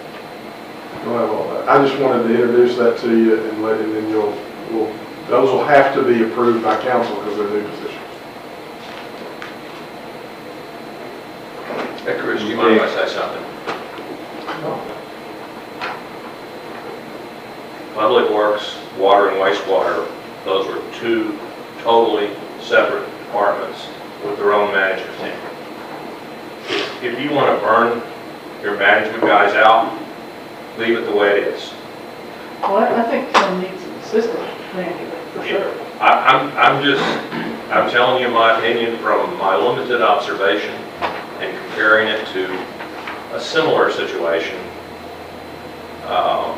You'll have all that. I just wanted to introduce that to you and then those will have to be approved by council because they're new positions. Hey, Chris, do you mind if I say something? Public Works, Water and Wastewater, those were two totally separate departments with their own management team. If you want to burn your management guys out, leave it the way it is. Well, I think Tim needs an assistant manager, for sure. I'm telling you my opinion from my limited observation and comparing it to a similar situation.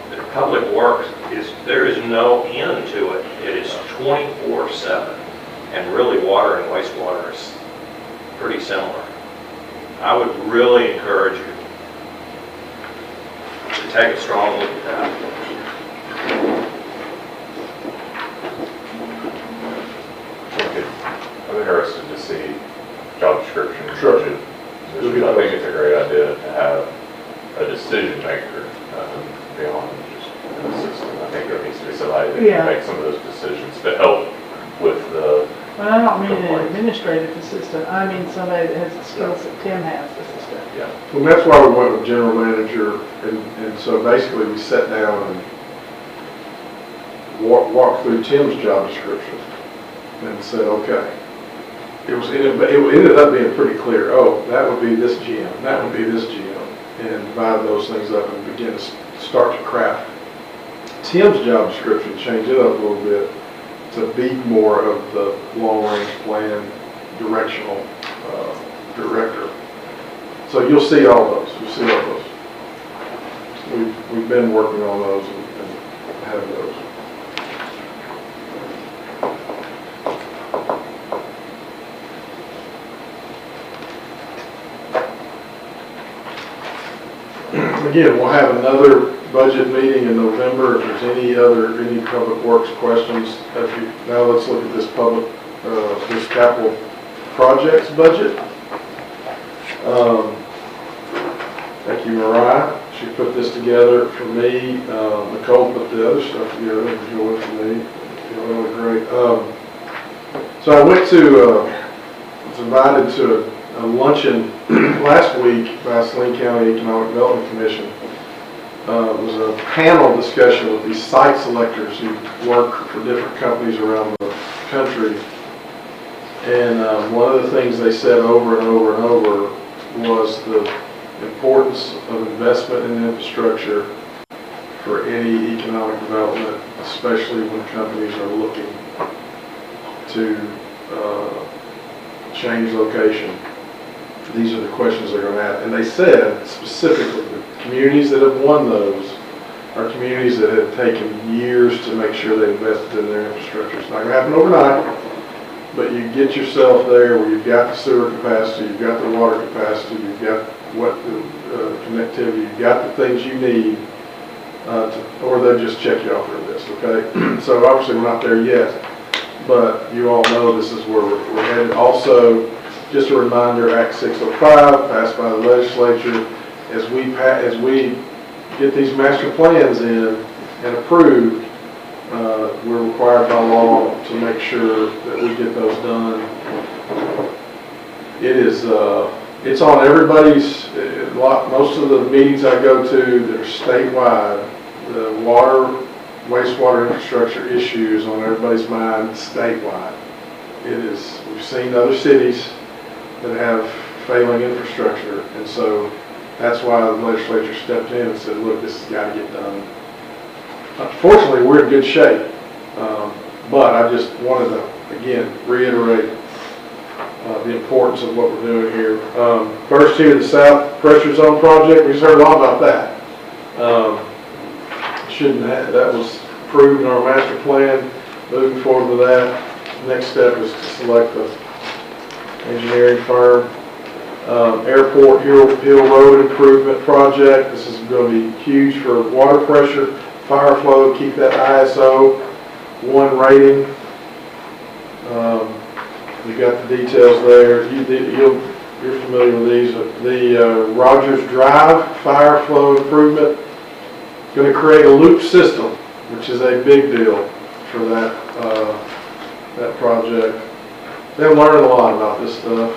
The Public Works there is no end to it. It is 24/7, and really Water and Wastewater is pretty similar. I would really encourage you to take a strong look at that. I'm interested to see job description, Sure. budget. positions. I think it's a great idea to have a decision maker beyond just an assistant. I think there needs to be somebody that can make some of those decisions to help with the. Well, I don't mean an administrative assistant. I mean somebody that has the skills that Tim has as assistant. Yeah. Well, that's why we went with general manager, and so basically we sat down and walked through Tim's job description and said, okay. It ended up being pretty clear. Oh, that would be this GM, that would be this GM, and divided those things up and begin to start to craft. Tim's job description, change it up a little bit to be more of the long-range plan directional director. So you'll see all those. You'll see all those. We've been working on those and have those. Again, we'll have another budget meeting in November. If there's any Public Works questions, now let's look at this this capital projects budget. Thank you, Mariah. She put this together for me. Nicole put the other stuff together. Enjoy it for me. Really great. So I went was invited to a luncheon last week by Saline County Economic Development Commission. It was a panel discussion with these site selectors who work for different companies around the country. And one of the things they said over and over and over was the importance of investment in infrastructure for any economic development, especially when companies are looking to change location. These are the questions they're going to ask. And they said specifically the communities that have won those are communities that have taken years to make sure they invested in their infrastructure. It's not going to happen overnight, but you get yourself there where you've got the sewer capacity, you've got the water capacity, you've got connectivity, you've got the things you need, or they'll just check you off their list, okay? So obviously we're not there yet, but you all know this is where we're headed. Also, just a reminder, Act 605 passed by the legislature. As we get these master plans in, and approved, we're required by law to make sure that we get those done. It is, it's on everybody's, most of the meetings I go to that are statewide, the wastewater infrastructure issues on everybody's mind statewide. It is, we've seen other cities that have failing infrastructure, and so that's why the legislature stepped in and said, look, this has got to get done. Unfortunately, we're in good shape, but I just wanted to, again, reiterate the importance of what we're doing here. First here, the South Pressure Zone Project, we just heard a lot about that. Shouldn't have, that was approved in our master plan, moving forward with that. Next step is to select the engineering firm. Airport Hill Road Improvement Project, this is going to be huge for water pressure, fire flow, keep that ISO 1 rating. You got the details there. You're familiar with these. The Rogers Drive fire flow improvement, going to create a loop system, which is a big deal for that project. They're learning a lot about this stuff.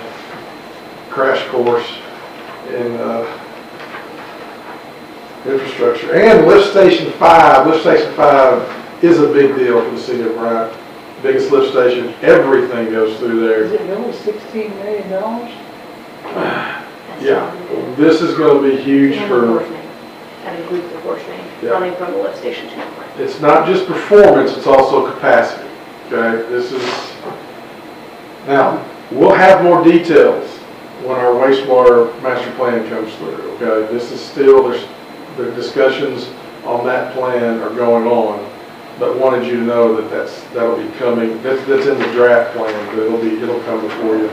Crash course in infrastructure. And Lift Station 5. Lift Station 5 is a big deal for the city of Bryant. Biggest lift station. Everything goes through there. Is it really $16 million? Yeah. This is going to be huge for... That includes the horse name, Yeah. running from the lift station to the plant. It's not just performance, it's also capacity. Okay, this is, now, we'll have more details when our wastewater master plan comes through, okay? This is still, the discussions on that plan are going on, but wanted you to know that that'll be coming, that's in the draft plan, but it'll come before you.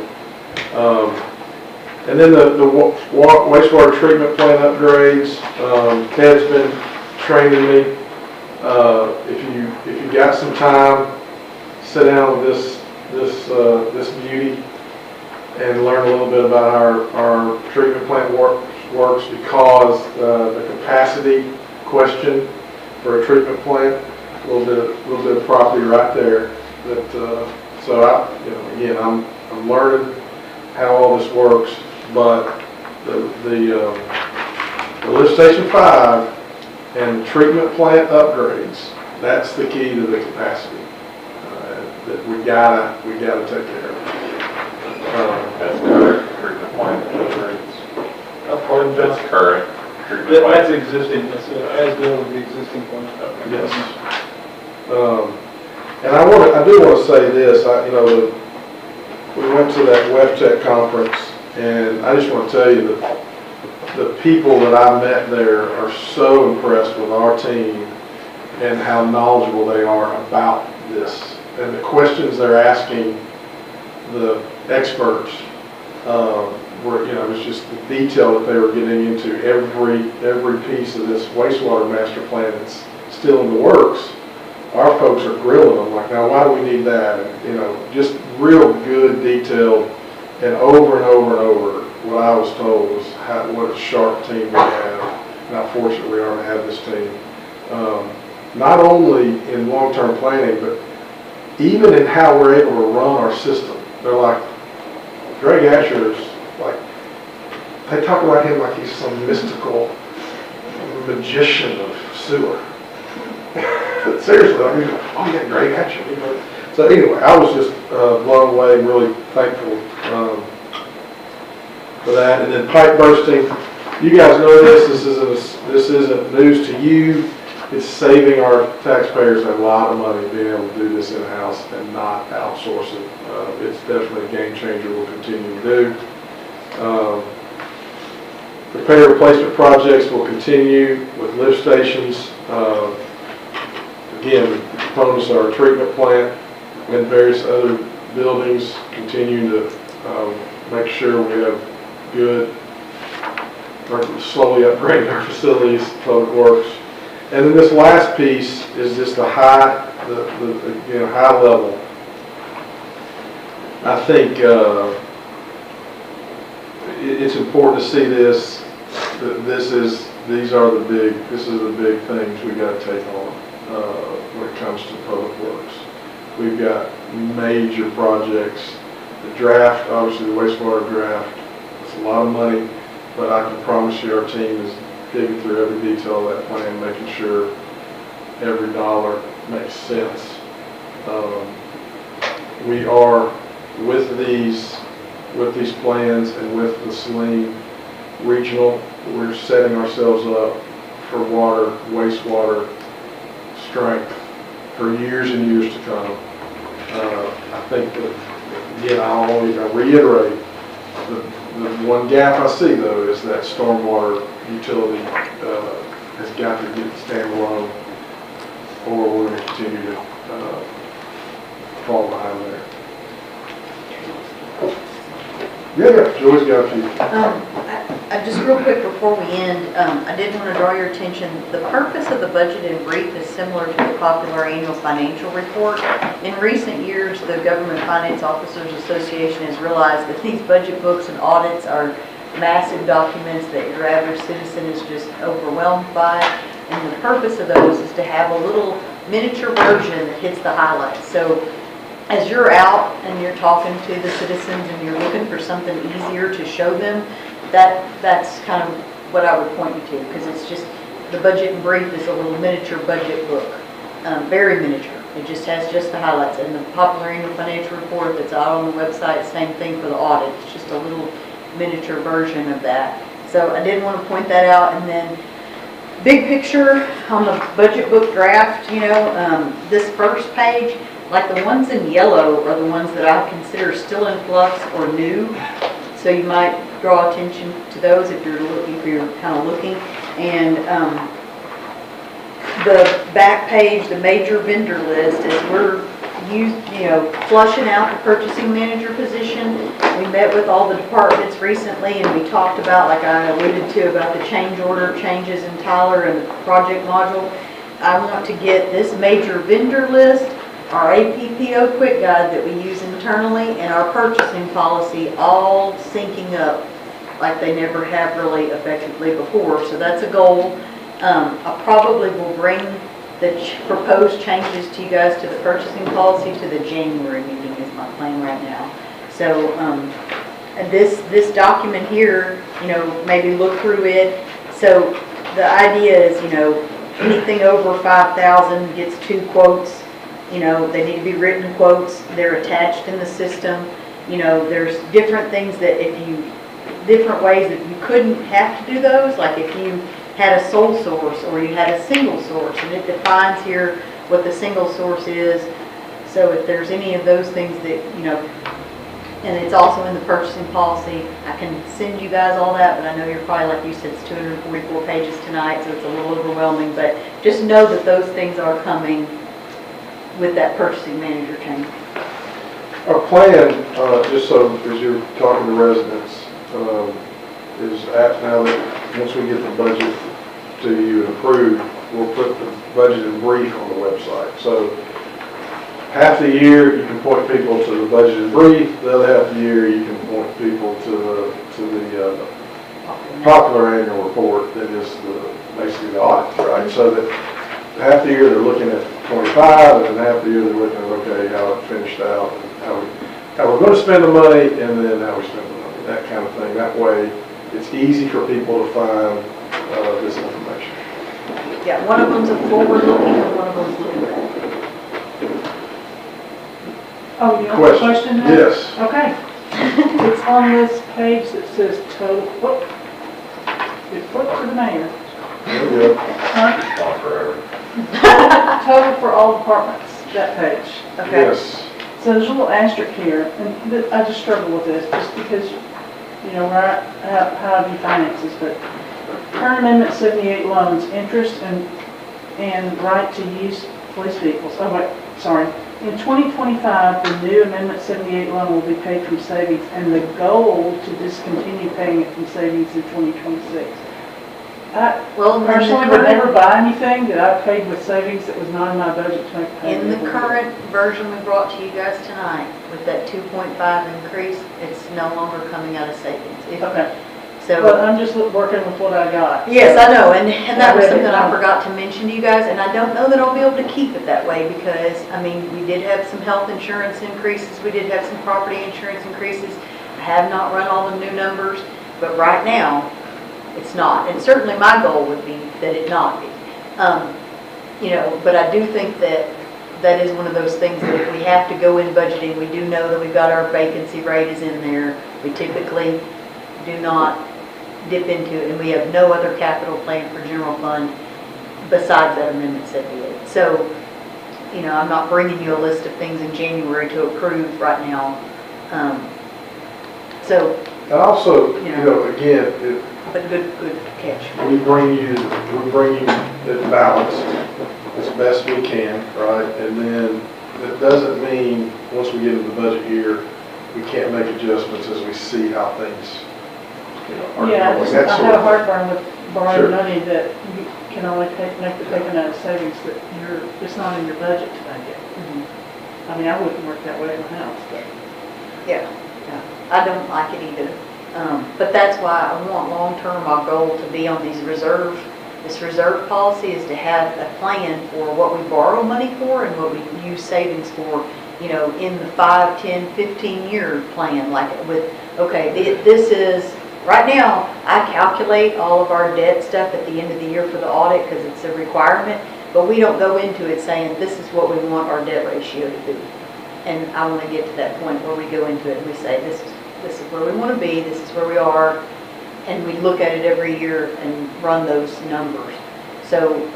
And then the wastewater treatment plant upgrades, Ted's been training me. If you got some time, sit down with this beauty and learn a little bit about how our treatment plant works, because the capacity question for a treatment plant, a little bit of property right there. Again, I'm learning how all this works, but the Lift Station 5 and the treatment plant upgrades, that's the key to the capacity that we gotta take care of. That's current treatment plant upgrades. Pardon, John? That's current treatment That's plant. existing, that's as built the existing one. Yes. And I do want to say this. We went to that WEFTEC conference, and I just want to tell you that the people that I met there are so impressed with our team and how knowledgeable they are about this. And the questions they're asking the experts were, it was just the detail that they were getting into every piece of this wastewater master plan that's still in the works. Our folks are grilling them like, now why do we need that? And, just real good detail, and over and over and over, what I was told was what a sharp team we have, and how fortunate we are to have this team. Not only in long-term planning, but even in how we're able to run our system. They're like, Greg Asher's like, they talk about him like he's some mystical magician of sewer. Seriously, oh yeah, Greg Asher. So anyway, I was just blown away, really thankful for that. And then pipe bursting, you guys know this. This isn't news to you. It's saving our taxpayers a lot of money being able to do this in-house and not outsource it. It's definitely a game changer. We'll continue to do. Repair replacement projects will continue with lift stations. Again, the components are a treatment plant and various other buildings, continuing to make sure we have good, or slowly upgrading our facilities, public works. And then this last piece is just the high level. I think it's important to see this. This is the big things we got to take on. when it comes to public works. We've got major projects. The draft, obviously the wastewater draft, it's a lot of money, but I can promise you our team is digging through every detail of that plan, making sure every dollar makes sense. We are, with these plans and with the Saline Regional, we're setting ourselves up for water, wastewater strength for years and years to come. I think that, again, I reiterate, the one gap I see though is that stormwater utility has got to get standalone, or we're going to continue to fall behind there. Yeah, Joey's got a few. Just real quick before we end, I did want to draw your attention, the purpose of the budget in brief is similar to the popular annual financial report. In recent years, the Government Finance Officers Association has realized that these budget books and audits are massive documents that your average citizen is just overwhelmed by. And the purpose of those is to have a little miniature version that hits the highlights. So as you're out and you're talking to the citizens and you're looking for something easier to show them, that's kind of what I would point you to, because it's just, the budget in brief is a little miniature budget book, very miniature. It just has just the highlights, and the popular annual financial report that's out on the website, same thing for the audit. It's just a little miniature version of that. So I did want to point that out. And then big picture on the budget book draft, this first page, like the ones in yellow are the ones that I consider still in flux or new. So you might draw attention to those if you're kind of looking. And the back page, the major vendor list, is we're flushing out the purchasing manager position. We met with all the departments recently, and we talked about, like I alluded to, about the change order changes in Tyler and the project module. I want to get this major vendor list, our APPO quick guide that we use internally, and our purchasing policy all syncing up like they never have really effectively before. So that's a goal. I probably will bring the proposed changes to you guys to the purchasing policy to the January meeting is my plan right now. So this document here, maybe look through it. So the idea is, anything over 5,000 gets 2 quotes. They need to be written quotes. They're attached in the system. There's different things that different ways that you couldn't have to do those. Like if you had a sole source or you had a single source, and it defines here what the single source is. So if there's any of those things that, and it's also in the purchasing policy, I can send you guys all that, but I know you're probably, like you said, it's 244 pages tonight, so it's a little overwhelming, but just know that those things are coming with that purchasing manager change. Our plan, just so as you're talking to residents, is now that once we get the budget to you approved, we'll put the budget in brief on the website. So half the year you can point people to the budget in brief, the other half of the year you can point people to the popular annual report that is basically the audit, right? So that half the year they're looking at 25, and then half the year they're looking at, okay, how it finished out, and how we're going to spend the money, and then how we spend the money, that kind of thing. That way, it's easy for people to find this information. Yeah, one of them's a forward-looking, and one of them's looking back. Oh, you have a question now? Yes. Okay. It's on this page that says total, it flipped to the mayor. There we go. Huh? Gone forever. Total for all departments, that page. Okay. Yes. So there's a little asterisk here, and I just struggle with this, just because, how do you finances, but current amendment 78 loans, interest and right to use police vehicles. Oh, wait, sorry. In 2025, the new amendment 78 loan will be paid from savings, and the goal to discontinue paying it from savings in 2026. I personally would never buy anything that I paid with savings that was not in my budget to make payment. In the current version we brought to you guys tonight, with that 2.5 increase, it's no longer coming out of savings. Okay. So. But I'm just working with what I got. Yes, I know, and that was I read it something I down. forgot to mention to you guys, and I don't know that I'll be able to keep it that way because, I mean, we did have some health insurance increases, we did have some property insurance increases. I have not run all the new numbers, but right now, it's not. And certainly my goal would be that it not be. You know, but I do think that that is one of those things that if we have to go in budgeting, we do know that we've got our vacancy rate is in there. We typically do not dip into it, and we have no other capital plan for general fund besides that Amendment 78. So, you know, I'm not bringing you a list of things in January to approve right now. So, And also, you know, again, but good catch. we bring you it balanced as best we can, right? And then that doesn't mean, once we get into the budget year, we can't make adjustments as we see how things, you know, are Yeah, going. I That sort had a of- heartburn with Sure. borrowing money that you can only make the taken out of savings that it's not in your budget to make it. I mean, I wouldn't work that way in my house, but. Yeah, I don't like it either. But that's why I want long-term, our goal to be on this reserve policy is to have a plan for what we borrow money for and what we use savings for, you know, in the 5, 10, 15-year plan, like with, okay, this is, right now, I calculate all of our debt stuff at the end of the year for the audit because it's a requirement, but we don't go into it saying this is what we want our debt ratio to be. And I want to get to that point where we go into it and we say, this is where we want to be, this is where we are, and we look at it every year and run those numbers. So,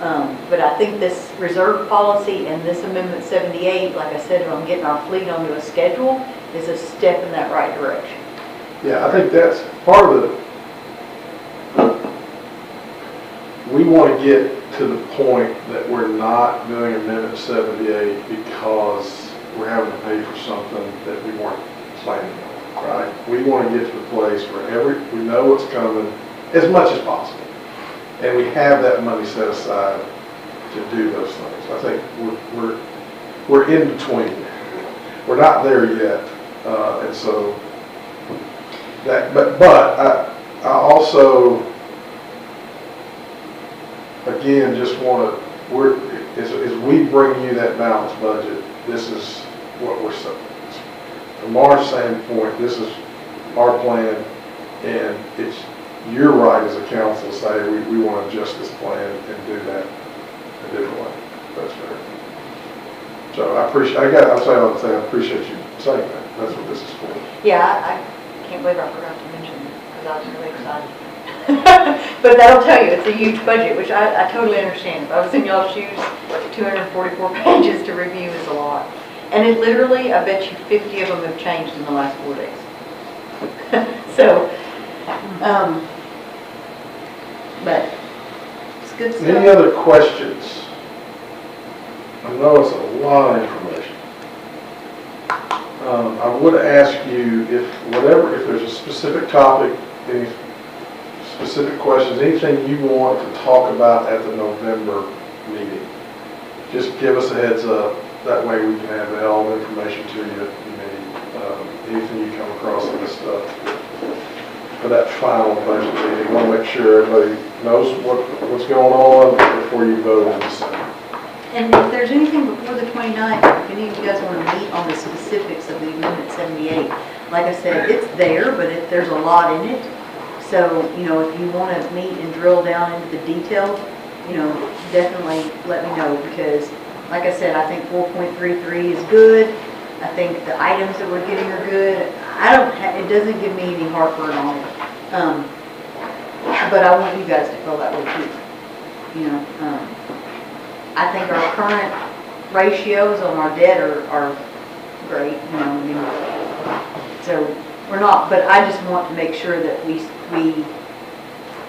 but I think this reserve policy and this Amendment 78, like I said, on getting our fleet onto a schedule, is a step in that right direction. Yeah, I think that's part of we want to get to the point that we're not doing Amendment 78 because we're having to pay for something that we weren't planning on, right? We want to get to the place where we know what's coming as much as possible. And we have that money set aside to do those things. I think we're in between. We're not there yet. And so that, but I also, again, just want to, as we bring you that balanced budget, this is what we're saying. From our standpoint, this is our plan, and it's, you're right as a council to say we want to adjust this plan and do that a different way. That's fair. So I appreciate, I appreciate you saying that. That's what this is for. Yeah, I can't believe I forgot to mention it because I was really excited. But that'll tell you, it's a huge budget, which I totally understand. If I was in y'all's shoes, 244 pages to review is a lot. And it literally, I bet you 50 of them have changed in the last 4 days. So, but it's good stuff. Any other questions? I know it's a lot of information. I would ask you if there's a specific topic, any specific questions, anything you want to talk about at the November meeting, just give us a heads up. That way we can have all the information to you. Anything you come across on this stuff for that final budget meeting. We want to make sure everybody knows what's going on before you vote in December. And if there's anything before the 29th, if any of you guys want to meet on the specifics of the Amendment 78, like I said, it's there, but there's a lot in it. So, you know, if you want to meet and drill down into the details, you know, definitely let me know because, like I said, I think 4.33 is good. I think the items that we're getting are good. It doesn't give me any heartburn on it. But I want you guys to feel that way too. You know, I think our current ratios on our debt are great, you know, I mean, so we're not, but I just want to make sure that we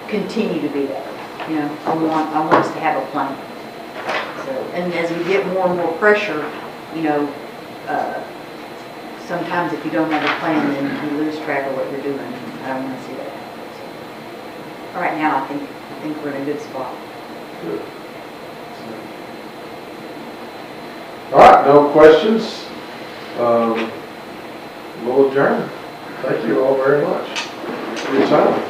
continue to be that. You know, I want us to have a plan. So, and as we get more and more pressure, you know, sometimes if you don't have a plan, then you lose track of what you're doing. I don't want to see that happen. So, right now, I think we're in a good spot. Good. All right, no questions. We'll adjourn. Thank you all very much for your time.